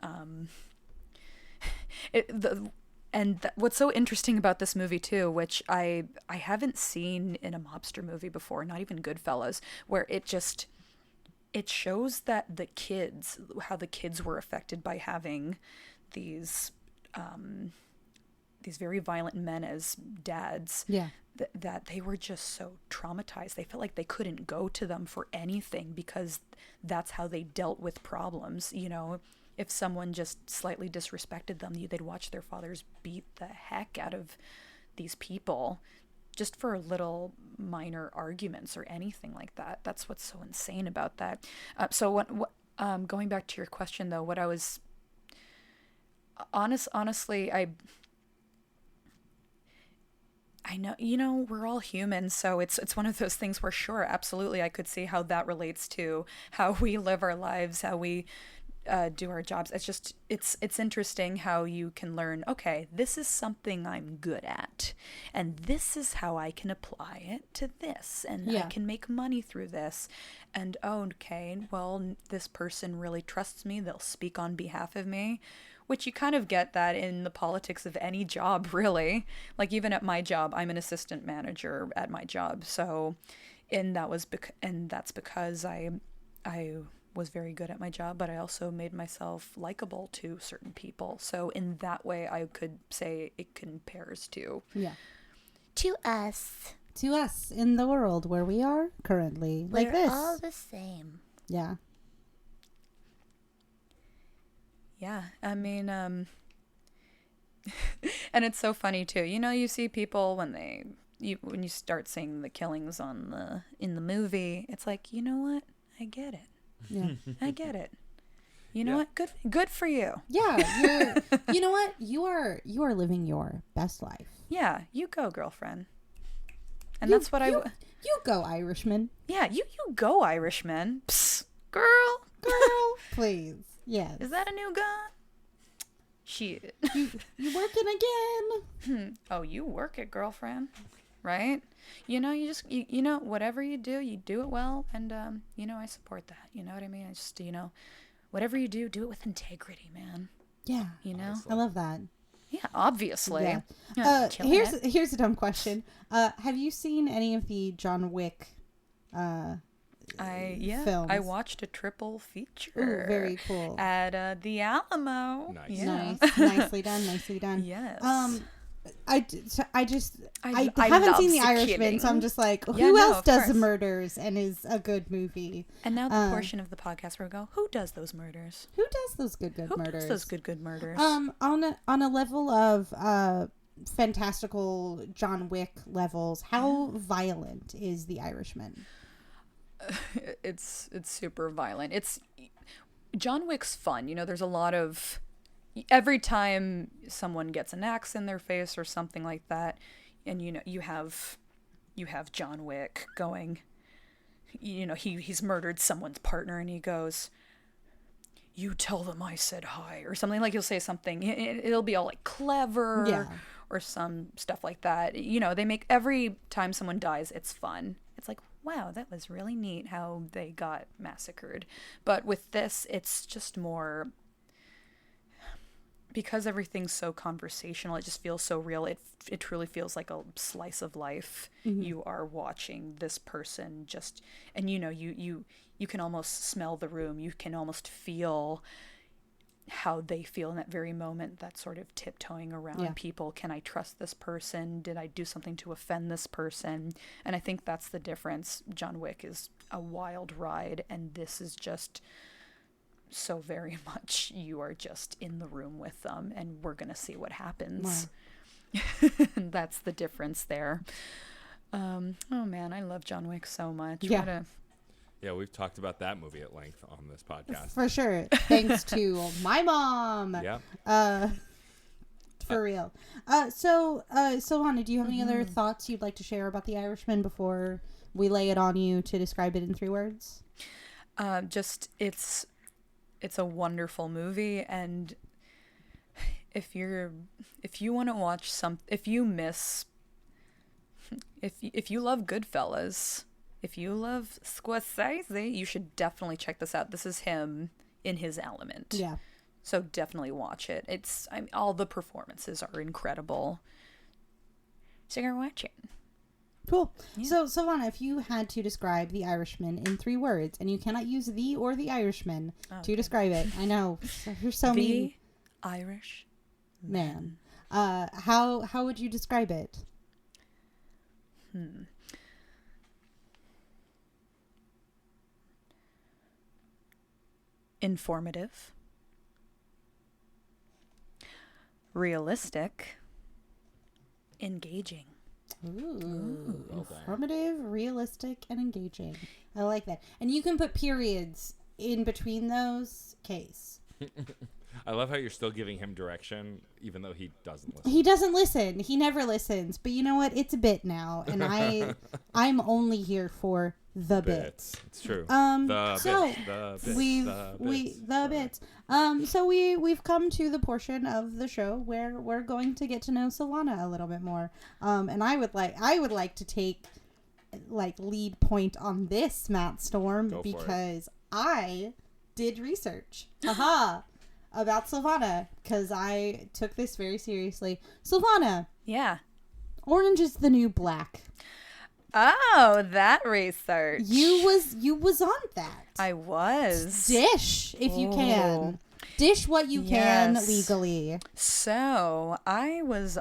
what's so interesting about this movie too, which I haven't seen in a mobster movie before, not even Goodfellas, where it shows that how the kids were affected by having these very violent men as dads. Yeah. That they were just so traumatized. They felt like they couldn't go to them for anything because that's how they dealt with problems. You know, if someone just slightly disrespected them, they'd watch their fathers beat the heck out of these people just for little minor arguments or anything like that. That's what's so insane about that. So what going back to your question though, what I was honestly, I know, we're all human, so it's one of those things where sure, absolutely, I could see how that relates to how we live our lives, how we do our jobs. It's just, it's interesting how you can learn, okay, this is something I'm good at, and this is how I can apply it to this, and I can make money through this, and okay, well, this person really trusts me, they'll speak on behalf of me. Which you kind of get that in the politics of any job, really. Like even at my job, I'm an assistant manager at my job. So, and that's because I was very good at my job, but I also made myself likable to certain people. So in that way, I could say it compares to us in the world where we are currently, like this. We're all the same. Yeah. Yeah, I mean, and it's so funny too. You see people when you start seeing the killings in the movie, it's like, you know what? I get it. Yeah, I get it. You know what? Good for you. Yeah, you know what? You are living your best life. Yeah, you go, girlfriend. And that's what you go, Irishman. Yeah, you go, Irishman. Psst, girl, please. Yes. Is that a new gun? Shit. You working again? Oh, you work it, girlfriend. Right? You just whatever you do it well, and I support that. You know what I mean? I just whatever you do it with integrity, man. Yeah. Honestly. I love that. Yeah, obviously. Yeah. Here's a dumb question. Have you seen any of the John Wick films? I watched a triple feature. Ooh, very cool. At the Alamo. Nice. Yeah. Nicely done. Yes. I haven't love seen The Irishman, killing. so I'm just like, who no, else of does course. murders and is a good movie? And now the portion of the podcast where we go, who does those murders? Who does those good Who murders? does those good murders? On a level of fantastical John Wick levels, how violent is The Irishman? It's super violent. John Wick's fun. There's a lot of, every time someone gets an axe in their face or something like that, and you have John Wick going, he's murdered someone's partner and he goes, you tell them I said hi, or something. Like he'll say something, it'll be all like clever or some stuff like that. They make, every time someone dies, it's fun. It's like, wow, that was really neat how they got massacred. But with this, it's just more, because everything's so conversational, it just feels so real. It truly feels like a slice of life. Mm-hmm. You are watching this person just, and you can almost smell the room. You can almost feel how they feel in that very moment, that sort of tiptoeing around people. Can I trust this person? Did I do something to offend this person? And I think that's the difference. John Wick is a wild ride, and this is just so very much you are just in the room with them, and we're gonna see what happens. Wow. That's the difference there. Oh man, I love John Wick so much. Yeah, we've talked about that movie at length on this podcast. For sure. Thanks to my mom. Yeah. For real. So Silvana, do you have any other thoughts you'd like to share about The Irishman before we lay it on you to describe it in 3 words? Just it's a wonderful movie, and if you want to watch if you love Goodfellas, if you love Scorsese, you should definitely check this out. This is him in his element. Yeah. So definitely watch it. All the performances are incredible. So you're watching. Cool. Yeah. So, Silvana, if you had to describe The Irishman in 3 words, and you cannot use the or The Irishman to describe it, I know you're so mean. The Irish man. How would you describe it? Informative, realistic, engaging. Ooh. Well done. Informative, realistic, and engaging. I like that. And you can put periods in between those. Case. I love how you're still giving him direction, even though he doesn't listen. He doesn't listen. He never listens. But you know what? It's a bit now, and I'm only here for the bits. It's true. So we've come to the portion of the show where we're going to get to know Silvana a little bit more. And I would like to take lead point on this, Matt Storm, because I did research. Haha. About Silvana, because I took this very seriously. Silvana. Yeah. Orange is the New Black. Oh, that research. You was on that. I was. Dish, if you can. Dish what you can legally. So, I was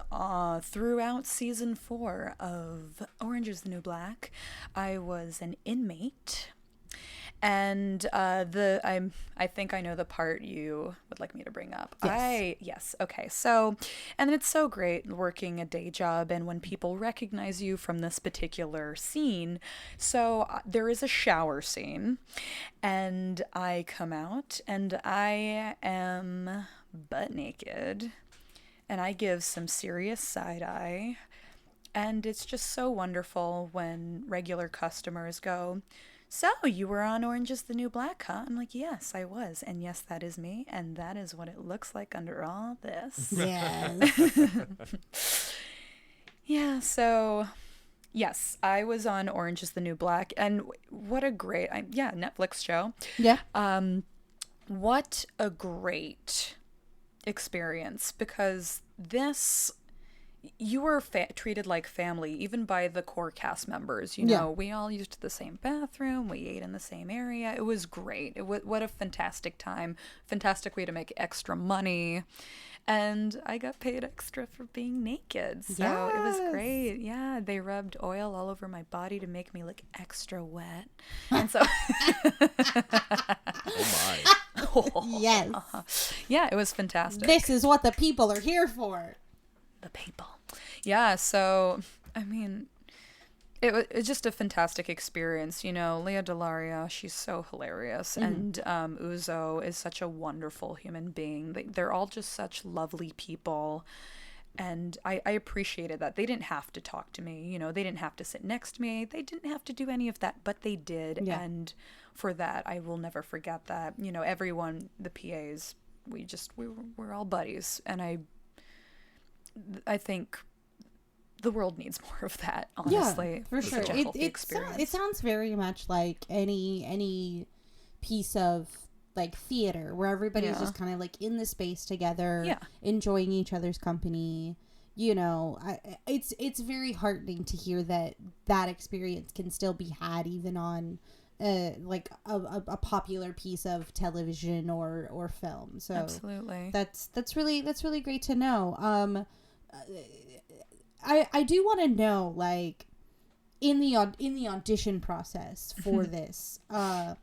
throughout season 4 of Orange is the New Black. I was an inmate. And I think I know the part you would like me to bring up. Yes. Okay. So, and it's so great working a day job and when people recognize you from this particular scene. So there is a shower scene and I come out and I am butt naked and I give some serious side eye. And it's just so wonderful when regular customers go, "So, you were on Orange is the New Black, huh?" I'm like, "Yes, I was. And yes, that is me. And that is what it looks like under all this." Yes. Yeah, so, yes, I was on Orange is the New Black. And what a great, Netflix show. Yeah. What a great experience because this... You were treated like family, even by the core cast members. You know, we all used the same bathroom. We ate in the same area. It was great. What a fantastic time. Fantastic way to make extra money. And I got paid extra for being naked. So It was great. Yeah, they rubbed oil all over my body to make me look extra wet. And so... Oh, my. Yes. Yeah, it was fantastic. This is what the people are here for. The people. Yeah, so, I mean, it's just a fantastic experience. You know, Leah Delaria, she's so hilarious. And Uzo is such a wonderful human being. They're all just such lovely people. And I appreciated that. They didn't have to talk to me. You know, they didn't have to sit next to me. They didn't have to do any of that, but they did. Yeah. And for that, I will never forget that. You know, everyone, the PAs, we're all buddies. And I think the world needs more of that, honestly. Yeah, for sure. It sounds very much like any piece of like theater where everybody's just kind of like in the space together, enjoying each other's company. You know, it's very heartening to hear that experience can still be had even on like a popular piece of television or film. So absolutely, that's really great to know. I do want to know, like, in the audition process for this, how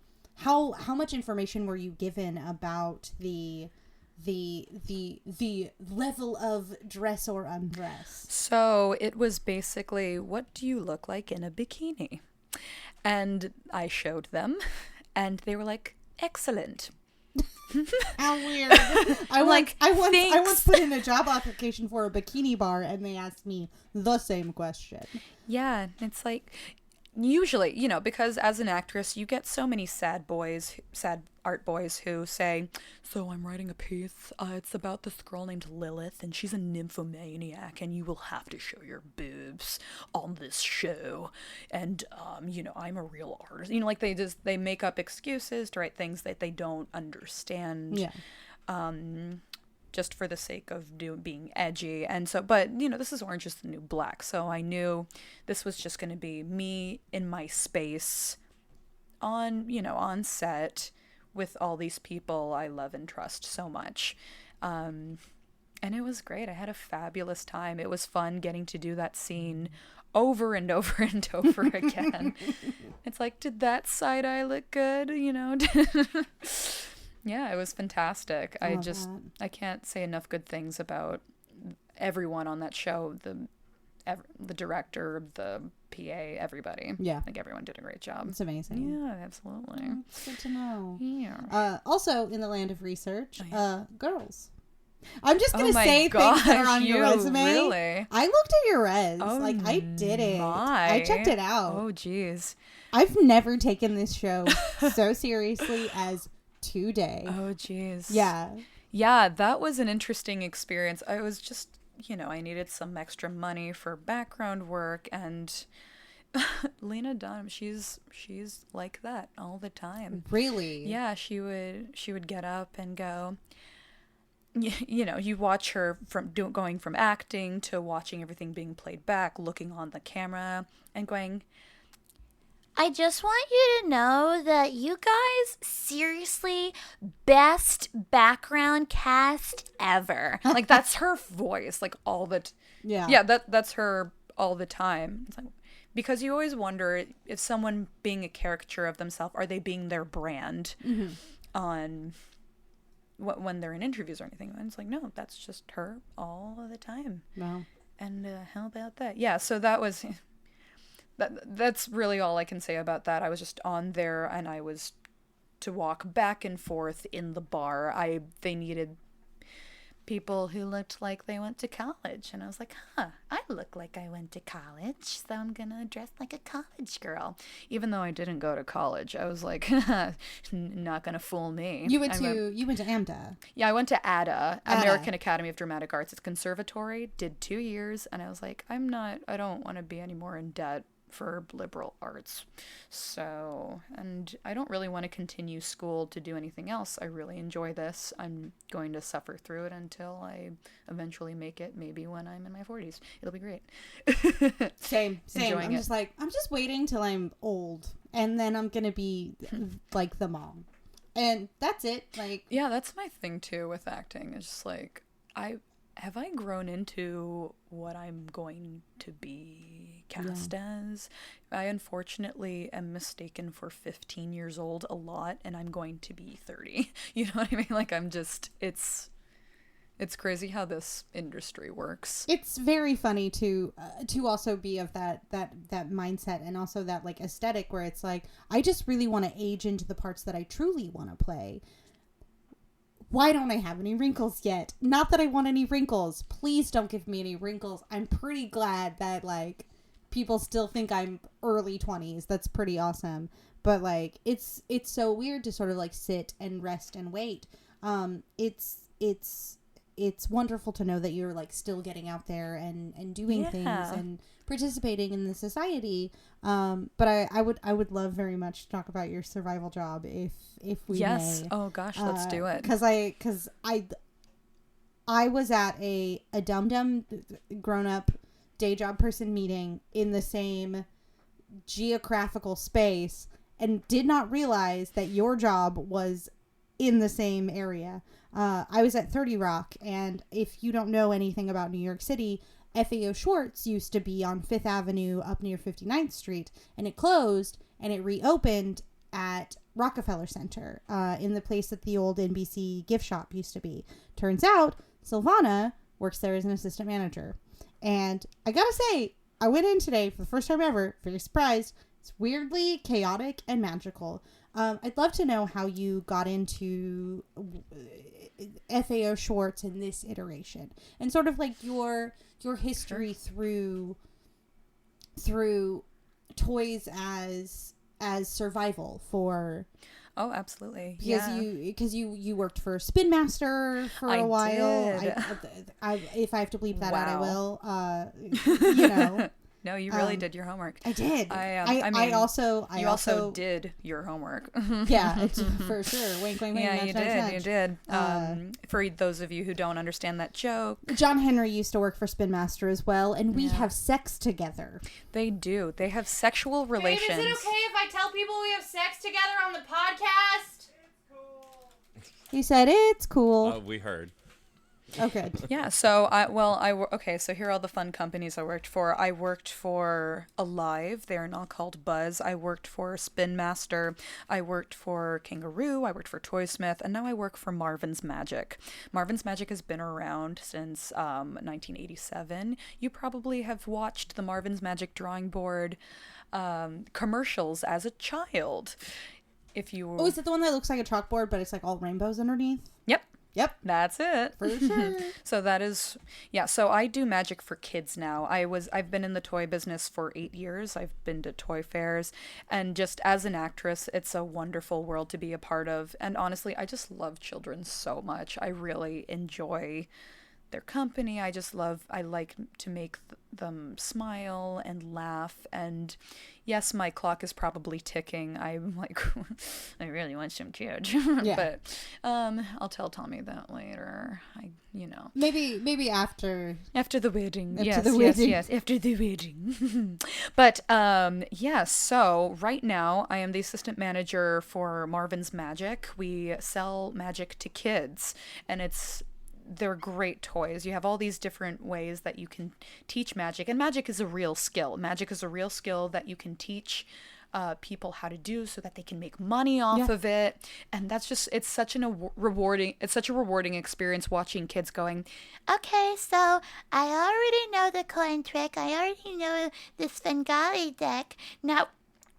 much information were you given about the level of dress or undress? So it was basically, what do you look like in a bikini? And I showed them, and they were like, "Excellent." How weird. I once put in a job application for a bikini bar and they asked me the same question. Yeah, it's like usually, you know, because as an actress you get so many sad art boys who say, "So I'm writing a piece, it's about this girl named Lilith and she's a nymphomaniac and you will have to show your boobs on this show, and you know, I'm a real artist." You know, like they make up excuses to write things that they don't understand, just for the sake of being edgy. And so, but you know, this is Orange is the New Black, so I knew this was just going to be me in my space on set with all these people I love and trust so much. And it was great. I had a fabulous time. It was fun getting to do that scene over and over and over again. It's like, did that side eye look good? You know? Yeah, it was fantastic. I can't say enough good things about everyone on that show. the director, the PA, everybody. Yeah. Like everyone did a great job. It's amazing. Yeah, absolutely. It's good to know. Yeah. Also, in the land of research, girls. I'm just going to Oh my say things that are gosh, on your you resume. really? I looked at your res. Oh like, I did it. my. I checked it out. Oh, geez. I've never taken this show so seriously as today. Oh, geez. Yeah. Yeah, that was an interesting experience. I was just, I needed some extra money for background work, and Lena Dunham, she's like that all the time. Really? Yeah, she would get up and go. You watch her going from acting to watching everything being played back, looking on the camera and going, I just want you to know that you guys, seriously, best background cast ever. like, that's her voice, like all the Yeah. that's her all the time. It's like, because you always wonder if someone being a caricature of themselves, are they being their brand on when they're in interviews or anything. And it's like, no, that's just her all the time. Wow. And how about that? Yeah, so that was that's really all I can say about that. I was just on there, and I was to walk back and forth in the bar. They needed people who looked like they went to college, and I was like, I look like I went to college, so I'm gonna dress like a college girl. Even though I didn't go to college, I was like, not gonna fool me. You went to AMDA. Yeah, I went to ADA, American Academy of Dramatic Arts. It's conservatory, did 2 years, and I was like, I don't want to be any more in debt for liberal arts. So, and I don't really want to continue school to do anything else. I really enjoy this. I'm going to suffer through it until I eventually make it, maybe when I'm in my 40s. It'll be great. Same. Enjoying I'm just waiting till I'm old, and then I'm gonna be like the mom, and that's it. Like, yeah, that's my thing too with acting. It's just like, have I grown into what I'm going to be cast as? I unfortunately am mistaken for 15 years old a lot, and I'm going to be 30. You know what I mean? Like, it's crazy how this industry works. it's very funny to also be of that mindset, and also that like aesthetic where it's like, I just really want to age into the parts that I truly want to play. Why don't I have any wrinkles yet? Not that I want any wrinkles. Please don't give me any wrinkles. I'm pretty glad that like people still think I'm early 20s. That's pretty awesome. But like it's so weird to sort of like sit and rest and wait. It's wonderful to know that you're like still getting out there and doing things and participating in the society. But I would love very much to talk about your survival job if we may. Oh gosh, let's do it. Because I was at a dum-dum grown-up day job person meeting in the same geographical space and did not realize that your job was in the same area. I was at 30 Rock, and if you don't know anything about New York City, FAO Schwartz used to be on 5th Avenue up near 59th Street, and it closed, and it reopened at Rockefeller Center, in the place that the old NBC gift shop used to be. Turns out, Silvana works there as an assistant manager. And I gotta say, I went in today for the first time ever, very surprised. It's weirdly chaotic and magical. I'd love to know how you got into FAO Schwartz in this iteration, and sort of like your history through toys as survival for. Oh, absolutely. Because you worked for Spin Master for a while. Did. If I have to bleep that out, I Wow. will. No, you really did your homework. I did. I mean, you also did your homework. Yeah, it's for sure. Wink, wink, wink. Yeah, nudge, you nudge, did. nudge. You did. For those of you who don't understand that joke, John Henry used to work for Spin Master as well, and we have sex together. they do. They have sexual relations. Babe, is it okay if I tell people we have sex together on the podcast? He said it's cool. We heard. Okay. Yeah, so okay, so here are all the fun companies I worked for. I worked for Alive, they're now called Buzz. I worked for Spin Master. I worked for Kangaroo. I worked for Toysmith, and now I work for Marvin's Magic. Marvin's Magic has been around since 1987. You probably have watched the Marvin's Magic drawing board commercials as a child. If you Oh, is it the one that looks like a chalkboard, but it's like all rainbows underneath? Yep, that's it. For sure. So that is, yeah, so I do magic for kids now. I've been in the toy business for 8 years. I've been to toy fairs, and just as an actress, it's a wonderful world to be a part of. And honestly, I just love children so much. I really enjoy their company. I like to make them smile and laugh. And yes, my clock is probably ticking. I'm like, I really want some kids. Yeah. But I'll tell Tommy that later. Maybe after After the wedding. After Yes, the yes, wedding. yes. After the wedding. But yeah, so right now I am the assistant manager for Marvin's Magic. We sell magic to kids, and they're great toys. You have all these different ways that you can teach magic, and magic is a real skill. Magic is a real skill that you can teach people how to do so that they can make money off of it. And that's just, it's such a rewarding experience watching kids going, Okay, so I already know the coin trick. I already know the Svengali deck. Now,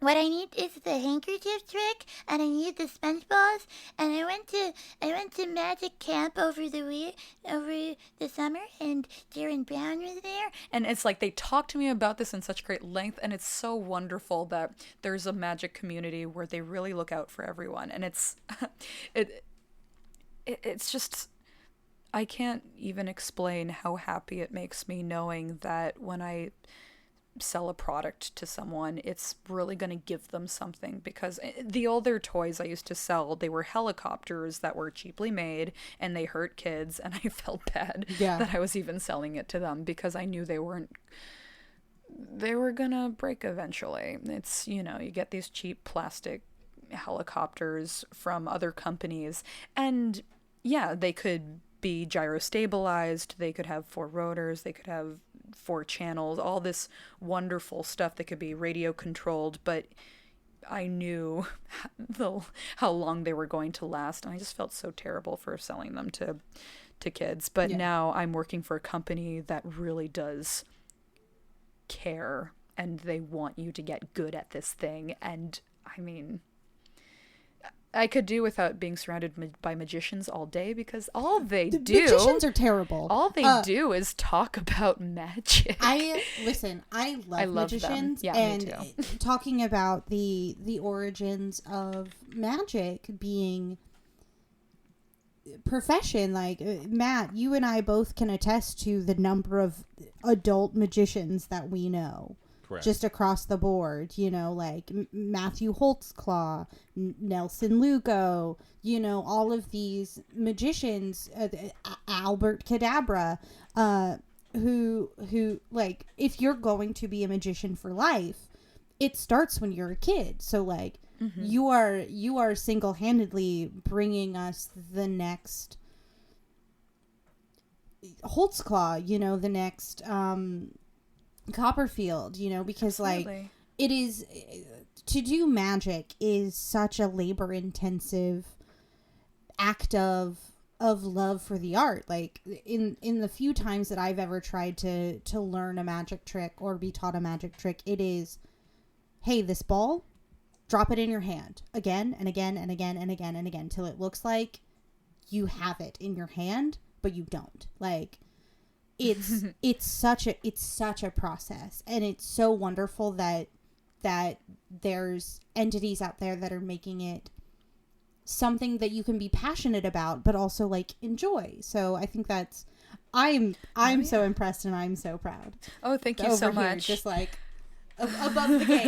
what I need is the handkerchief trick, and I need the sponge balls. And I went to magic camp over the summer, and Darren Brown was there. and it's like they talk to me about this in such great length, and it's so wonderful that there's a magic community where they really look out for everyone. And it's it's just, I can't even explain how happy it makes me knowing that when I sell a product to someone, it's really going to give them something. Because the older toys I used to sell, they were helicopters that were cheaply made, and they hurt kids, and I felt bad that I was even selling it to them, because I knew they were gonna break eventually. It's, you get these cheap plastic helicopters from other companies, and yeah, they could be gyro stabilized, they could have 4 rotors, they could have 4 channels, all this wonderful stuff that could be radio controlled, but I knew how long they were going to last, and I just felt so terrible for selling them to kids. But now I'm working for a company that really does care, and they want you to get good at this thing. And I mean, I could do without being surrounded by magicians all day, because all they do... Magicians are terrible. All they do is talk about magic. I love magicians. Them. Yeah, and me too. Talking about the origins of magic being profession, like Matt, you and I both can attest to the number of adult magicians that we know. Correct. Just across the board, like Matthew Holtzclaw, Nelson Lugo, all of these magicians, Albert Cadabra, who like, if you're going to be a magician for life, it starts when you're a kid. So like, you are single-handedly bringing us the next Holtzclaw, the next Copperfield, because Absolutely. like, it is, to do magic is such a labor-intensive act of love for the art. Like, in the few times that I've ever tried to learn a magic trick or be taught a magic trick, it is, hey, this ball, drop it in your hand again and again and again and again and again till it looks like you have it in your hand, but you don't. Like, it's such a process, and it's so wonderful that there's entities out there that are making it something that you can be passionate about, but also like enjoy. So I think that's, I'm so impressed, and I'm so proud. Oh, thank you Over so here, much. just like above the game.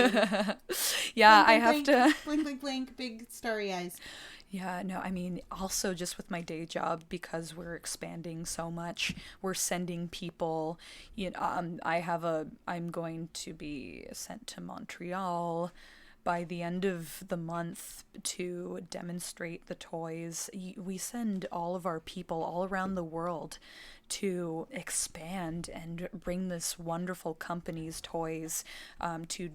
Yeah, Blink, I have blink, to. blink, blink, blink, big starry eyes. Yeah, no, I mean, also just with my day job, because we're expanding so much, we're sending people, I'm going to be sent to Montreal by the end of the month, to demonstrate the toys, we send all of our people all around the world to expand and bring this wonderful company's toys to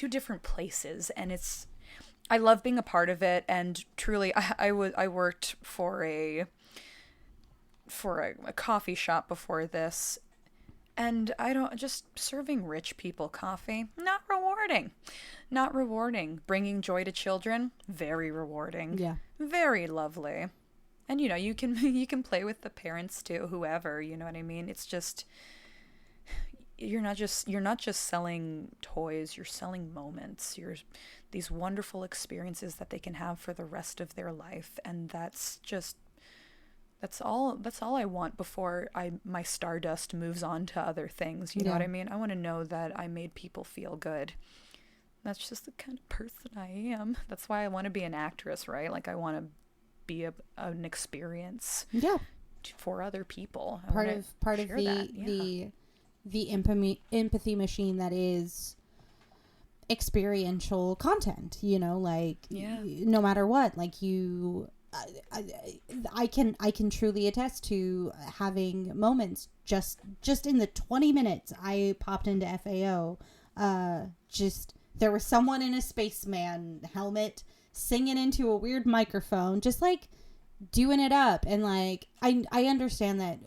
different places. And I love being a part of it. And truly, I worked for a coffee shop before this, and just serving rich people coffee, not rewarding. Bringing joy to children, very rewarding. Yeah. Very lovely. And you can play with the parents too, whoever, you know what I mean? It's just, you're not just selling toys, you're selling moments. You're these wonderful experiences that they can have for the rest of their life. And that's all I want before my stardust moves on to other things. You know what I mean? I want to know that I made people feel good. That's just the kind of person I am. That's why I want to be an actress, right? Like, I want to be an experience for other people. Part of the empathy machine that is experiential content, no matter what, like I can truly attest to having moments just in the 20 minutes I popped into FAO. There was someone in a spaceman helmet singing into a weird microphone, just like doing it up. And like, I understand that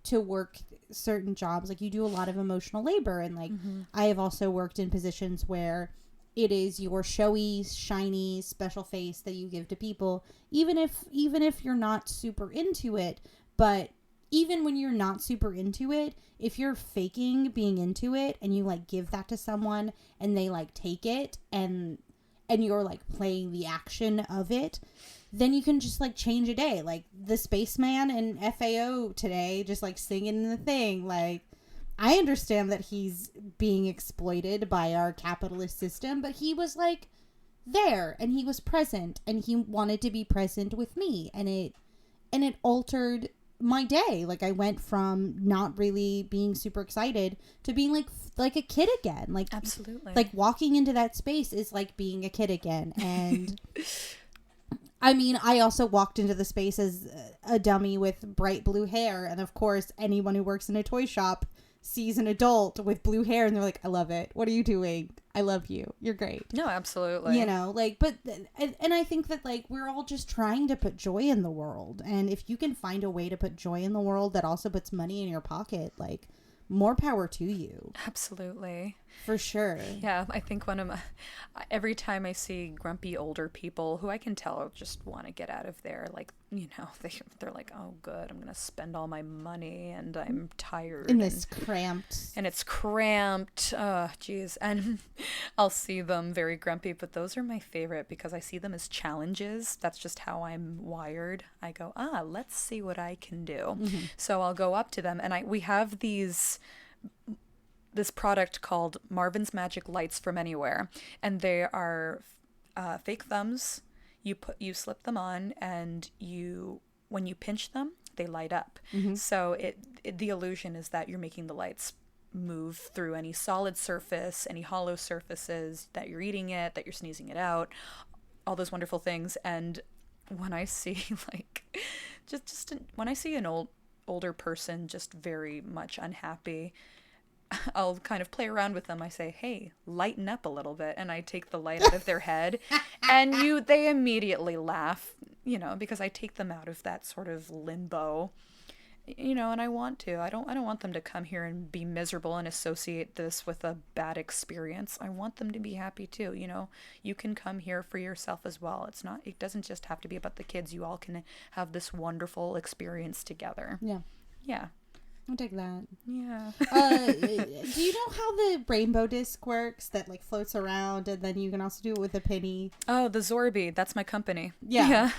to work certain jobs, like, you do a lot of emotional labor. And like, I have also worked in positions where it is your showy, shiny, special face that you give to people, even if you're not super into it. But even when you're not super into it, if you're faking being into it and you like give that to someone and they like take it and you're like playing the action of it, then you can just like change a day. Like the spaceman in FAO today, just like singing the thing. Like, I understand that he's being exploited by our capitalist system, but he was like there and he was present and he wanted to be present with me, and it altered my day. Like, I went from not really being super excited to being like a kid again. Like, absolutely. Like, walking into that space is like being a kid again. And I mean, I also walked into the space as a dummy with bright blue hair, and of course anyone who works in a toy shop sees an adult with blue hair and they're like, I love it. What are you doing? I love you. You're great. No, absolutely. But I think that like, we're all just trying to put joy in the world. And if you can find a way to put joy in the world that also puts money in your pocket, like, more power to you. Absolutely. For sure. Yeah, I think every time I see grumpy older people who I can tell just want to get out of there, like, they're like, oh, good, I'm going to spend all my money and I'm tired. And it's cramped. And it's cramped. Oh, geez. And I'll see them very grumpy, but those are my favorite because I see them as challenges. That's just how I'm wired. I go, let's see what I can do. Mm-hmm. So I'll go up to them and we have this product called Marvin's Magic Lights from Anywhere, and they are fake thumbs. You slip them on, and when you pinch them, they light up. Mm-hmm. So the illusion is that you're making the lights move through any solid surface, any hollow surfaces, that you're eating it, that you're sneezing it out, all those wonderful things. And when I see when I see an older person just very much unhappy, I'll kind of play around with them. I say, hey, lighten up a little bit. And I take the light out of their head and they immediately laugh, because I take them out of that sort of limbo, and I want to. I don't want them to come here and be miserable and associate this with a bad experience. I want them to be happy too. You can come here for yourself as well. It doesn't just have to be about the kids. You all can have this wonderful experience together. Yeah. Yeah. I'll take that. Yeah. Do you know how the rainbow disc works? That like floats around, and then you can also do it with a penny. Oh, the Zorby. That's my company. Yeah.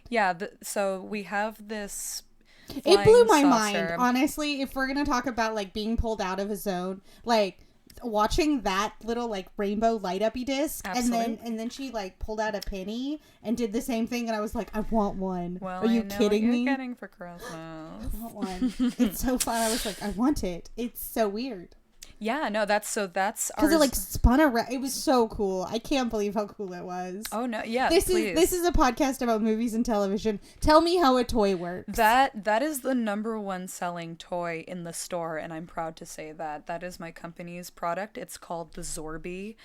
Yeah. So we have this. It blew my mind, honestly. If we're gonna talk about like being pulled out of a zone, like watching that little like rainbow light uppy disc, and then she like pulled out a penny and did the same thing, and I was like, I want one. Well, are you kidding me? You're getting for Christmas. I want one. It's so fun. I was like, I want it. It's so weird. Yeah, no, that's because it like spun around. It was so cool. I can't believe how cool it was. Oh no, yeah. This is a podcast about movies and television. Tell me how a toy works. That is the #1 selling toy in the store, and I'm proud to say that is my company's product. It's called the Zorby,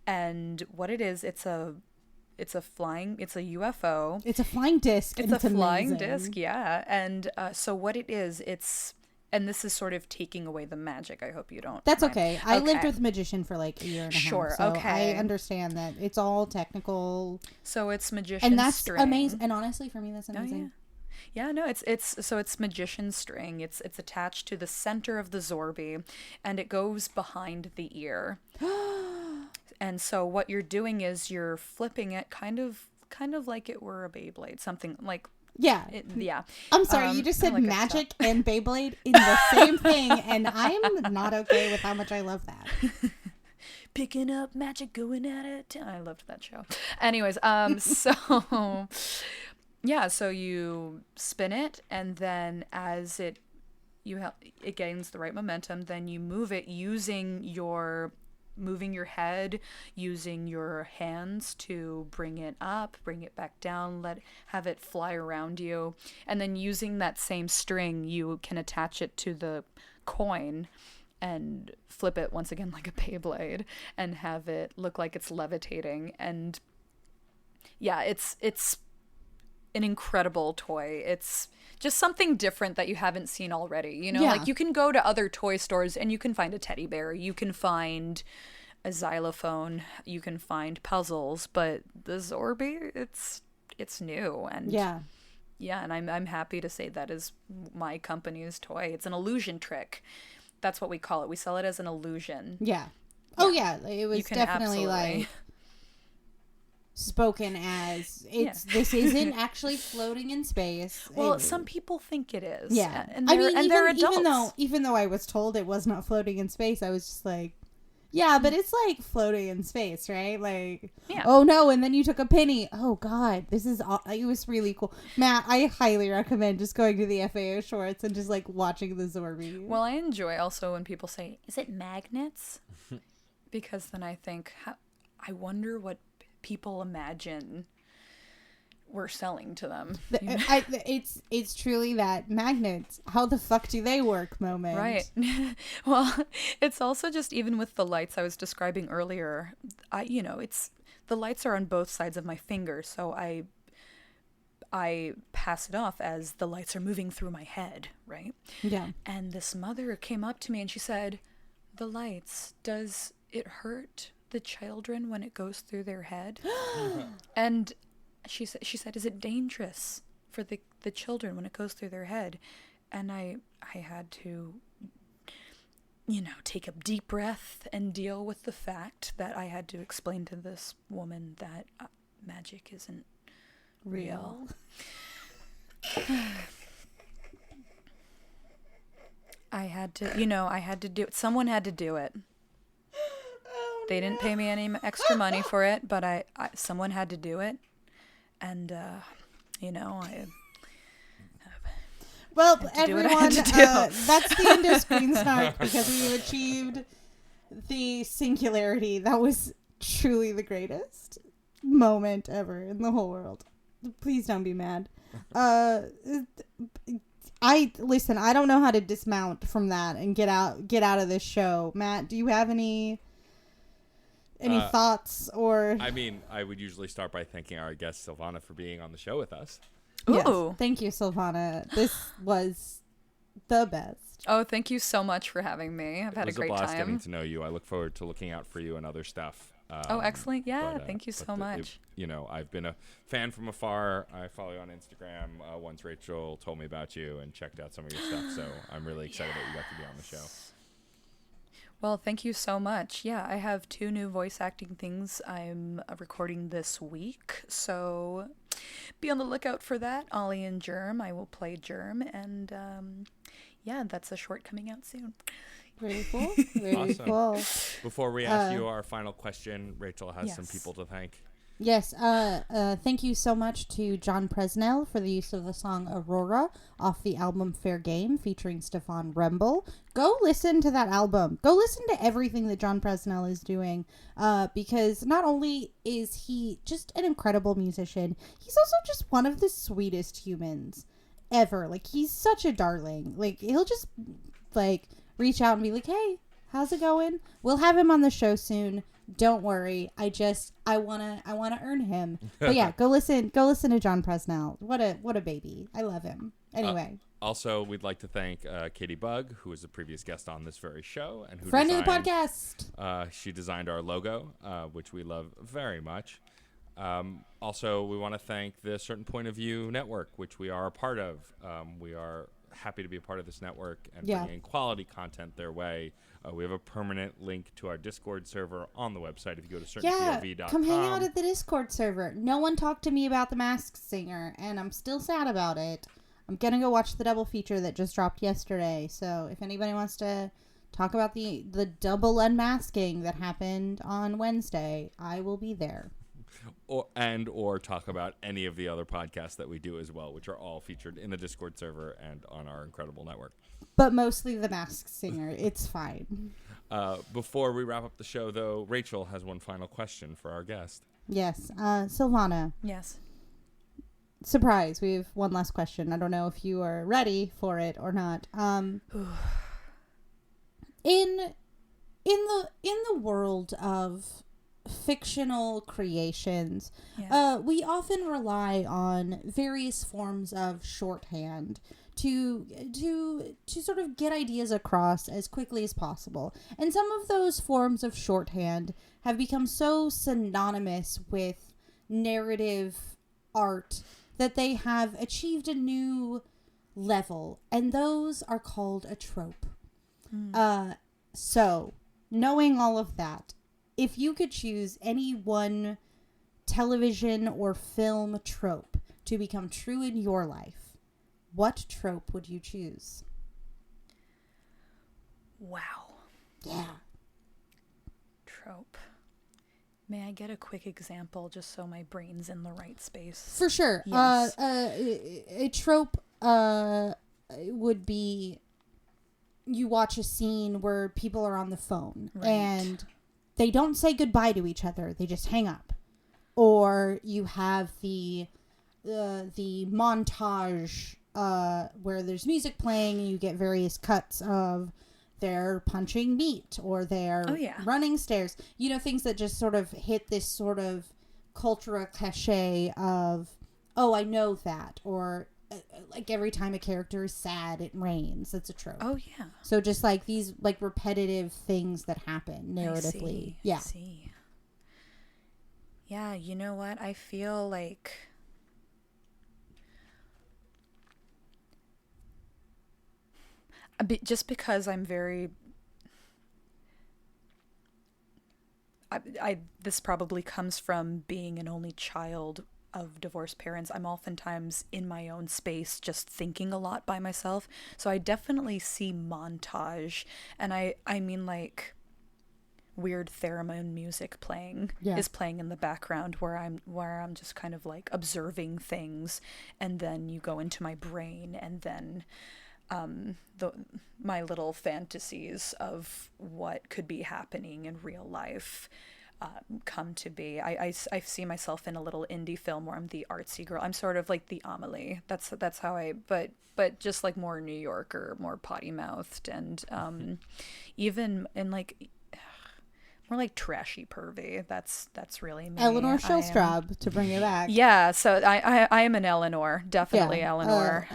and what it is, it's a UFO. It's a flying disc. It's a flying amazing. disc, yeah. And so what it is, and this is sort of taking away the magic. I hope you don't. That's mind. okay. I lived with magician for like a year and a half. Sure, So okay. I understand that it's all technical. So it's magician And that's string. amazing. And honestly, for me, that's amazing. Yeah, no, it's magician string. It's attached to the center of the Zorby, and it goes behind the ear. And so what you're doing is you're flipping it kind of like it were a Beyblade, something like. Yeah. Yeah. I'm sorry, you just said like magic and Beyblade in the same thing, and I'm not okay with how much I love that. Picking up magic, going at it. I loved that show. Anyways, so yeah, so you spin it, and then as it gains the right momentum, then you move it moving your head, using your hands to bring it up, bring it back down, have it fly around you, and then using that same string, you can attach it to the coin and flip it once again like a Beyblade and have it look like it's levitating. And yeah, it's an incredible toy. It's just something different that you haven't seen already. You know, like you can go to other toy stores and you can find a teddy bear, you can find a xylophone, you can find puzzles, but the Zorby, it's new. And yeah, and I'm happy to say that is my company's toy. It's an illusion trick. That's what we call it. We sell it as an illusion. Yeah. Oh yeah, it was definitely like spoken as this isn't actually floating in space. Well, some people think it is. Yeah, and they're adults. Even though I was told it was not floating in space, I was just like, yeah, but it's like floating in space, right? Like, oh no, and then you took a penny. Oh god, it was really cool. Matt, I highly recommend just going to the FAO shorts and just like watching the Zorby. Well, I enjoy also when people say, "Is it magnets?" Because then I think, I wonder what people imagine we're selling to them. It's truly that magnets. How the fuck do they work moment. Right. Well, it's also just even with the lights I was describing earlier, it's the lights are on both sides of my finger, so I pass it off as the lights are moving through my head, right? Yeah. And this mother came up to me and she said, "The lights, does it hurt the children when it goes through their head?" And she said, "Is it dangerous for the children when it goes through their head?" And I had to, take a deep breath and deal with the fact that I had to explain to this woman that magic isn't real. I had to do it. Someone had to do it. They didn't pay me any extra money for it, but someone had to do it. And, well, everyone, that's the end of Screen Snark because we've achieved the singularity. That was truly the greatest moment ever in the whole world. Please don't be mad. I don't know how to dismount from that and get out of this show. Matt, do you have any thoughts or? I mean, I would usually start by thanking our guest Silvana for being on the show with us. Yes. Ooh. Thank you, Silvana. This was the best. Oh, thank you so much for having me. I've had a great time. It was a blast getting to know you. I look forward to looking out for you and other stuff. Excellent. Yeah, thank you so much. I've been a fan from afar. I follow you on Instagram. Once Rachel told me about you and checked out some of your stuff, so I'm really excited that you got to be on the show. Well, thank you so much. Yeah, I have 2 new voice acting things I'm recording this week, so be on the lookout for that. Ollie and Germ, I will play Germ, and that's a short coming out soon. Very cool. Very awesome. Cool. Before we ask you our final question, Rachel has some people to thank. Yes, thank you so much to John Presnell for the use of the song Aurora off the album Fair Game featuring Stefan Remble. Go listen to that album. Go listen to everything that John Presnell is doing, because not only is he just an incredible musician, he's also just one of the sweetest humans ever. Like, he's such a darling. Like, he'll just, like, reach out and be like, hey, how's it going? We'll have him on the show soon. Don't worry. I wanna earn him. But yeah, go listen to John Presnell. What a baby. I love him. Anyway. Also, we'd like to thank Katie Bugg, who was a previous guest on this very show and who friend of the podcast. She designed our logo, which we love very much. Also, we want to thank the Certain Point of View network, which we are a part of. We are happy to be a part of this network and bringing quality content their way. We have a permanent link to our Discord server on the website if you go to certainpov.com. Come hang out at the Discord server. No one talked to me about The Masked Singer, and I'm still sad about it. I'm going to go watch the double feature that just dropped yesterday. So if anybody wants to talk about the double unmasking that happened on Wednesday, I will be there. Or talk about any of the other podcasts that we do as well, which are all featured in the Discord server and on our incredible network. But mostly The Masked Singer. It's fine. Before we wrap up the show, though, Rachel has one final question for our guest. Yes. Silvana. Yes. Surprise. We have one last question. I don't know if you are ready for it or not. In the world of fictional creations, we often rely on various forms of shorthand to sort of get ideas across as quickly as possible. And some of those forms of shorthand have become so synonymous with narrative art that they have achieved a new level, and those are called a trope. So, knowing all of that, if you could choose any one television or film trope to become true in your life, what trope would you choose? Wow. Yeah. Trope. May I get a quick example just so my brain's in the right space? For sure. Yes. A trope would be you watch a scene where people are on the phone and they don't say goodbye to each other. They just hang up. Or you have the montage where there's music playing and you get various cuts of they're punching meat or they're running stairs. You know, things that just sort of hit this sort of cultural cliche of, oh, I know that. Or like every time a character is sad, it rains. That's a trope. Oh, yeah. So just like these like repetitive things that happen narratively. I see. Yeah, you know what? I feel like just because I'm very this probably comes from being an only child of divorced parents. I'm oftentimes in my own space just thinking a lot by myself. So I definitely see montage, and I mean like weird theremin music is playing in the background where I'm just kind of like observing things, and then you go into my brain, and then my little fantasies of what could be happening in real life come to be. I see myself in a little indie film where I'm the artsy girl. I'm sort of like the Amelie. That's how but just like more New Yorker, more potty mouthed, and even in like more like trashy pervy. That's really me. Eleanor Shellstrop, to bring it back. Yeah, so I am an Eleanor, definitely Eleanor.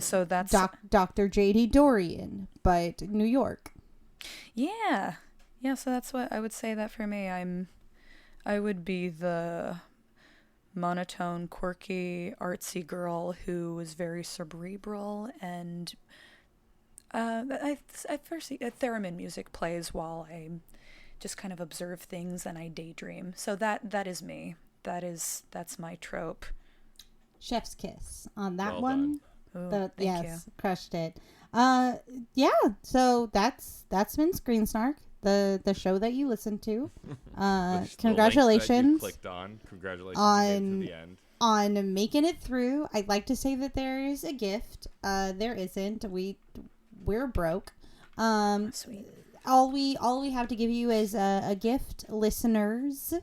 So that's Dr. J.D. Dorian, but New York. Yeah. So that's what I would say that for me. I would be the monotone, quirky, artsy girl who is very cerebral, and I first see theremin music plays while I just kind of observe things and I daydream. So that is me. That's my trope. Chef's kiss on that Well one. Ooh, thank you. Crushed it. Yeah. So that's been Screen Snark. the show that you listen to. The link that you Congratulations clicked on. Congratulations you made it to the end. on making it through. I'd like to say that there is a gift. There isn't. We're broke. Sweet. All we have to give you is a gift, listeners.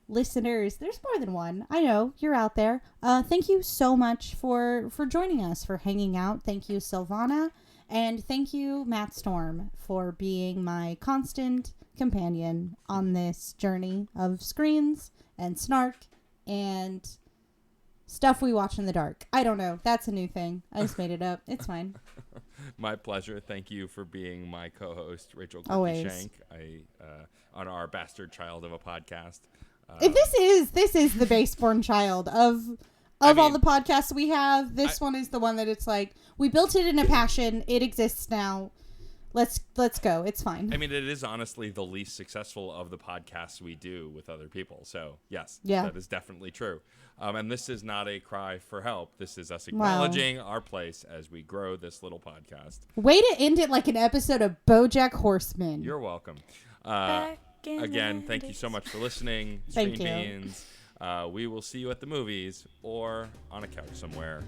Listeners, there's more than one. I know you're out there. Thank you so much for joining us, for hanging out. Thank you, Silvana, and thank you, Matt Storm, for being my constant companion on this journey of screens and snark and stuff we watch in the dark. I don't know. That's a new thing. I just made it up. It's fine. My pleasure. Thank you for being my co-host, Rachel Always. Shank. On our bastard child of a podcast. This is the baseborn child of all mean, the podcasts we have. This one is the one that it's like, we built it in a passion. It exists now. Let's go. It's fine. I mean, it is honestly the least successful of the podcasts we do with other people. So, yes, Yeah. that is definitely true. And this is not a cry for help. This is us acknowledging our place as we grow this little podcast. Way to end it like an episode of BoJack Horseman. You're welcome. Back in Again, the thank you days. so much for listening. Thank Screen you. Beans. We will see you at the movies or on a couch somewhere.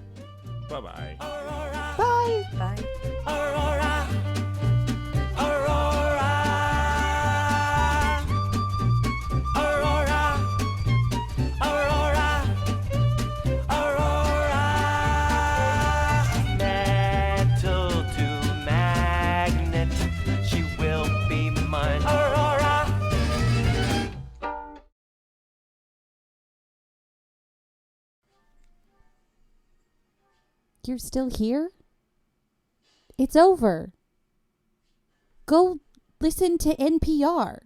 Bye-bye. Bye. Bye. Aurora, Aurora, Aurora, Aurora, Aurora. Metal to magnet, she will be mine. Aurora. You're still here? It's over. Go listen to NPR.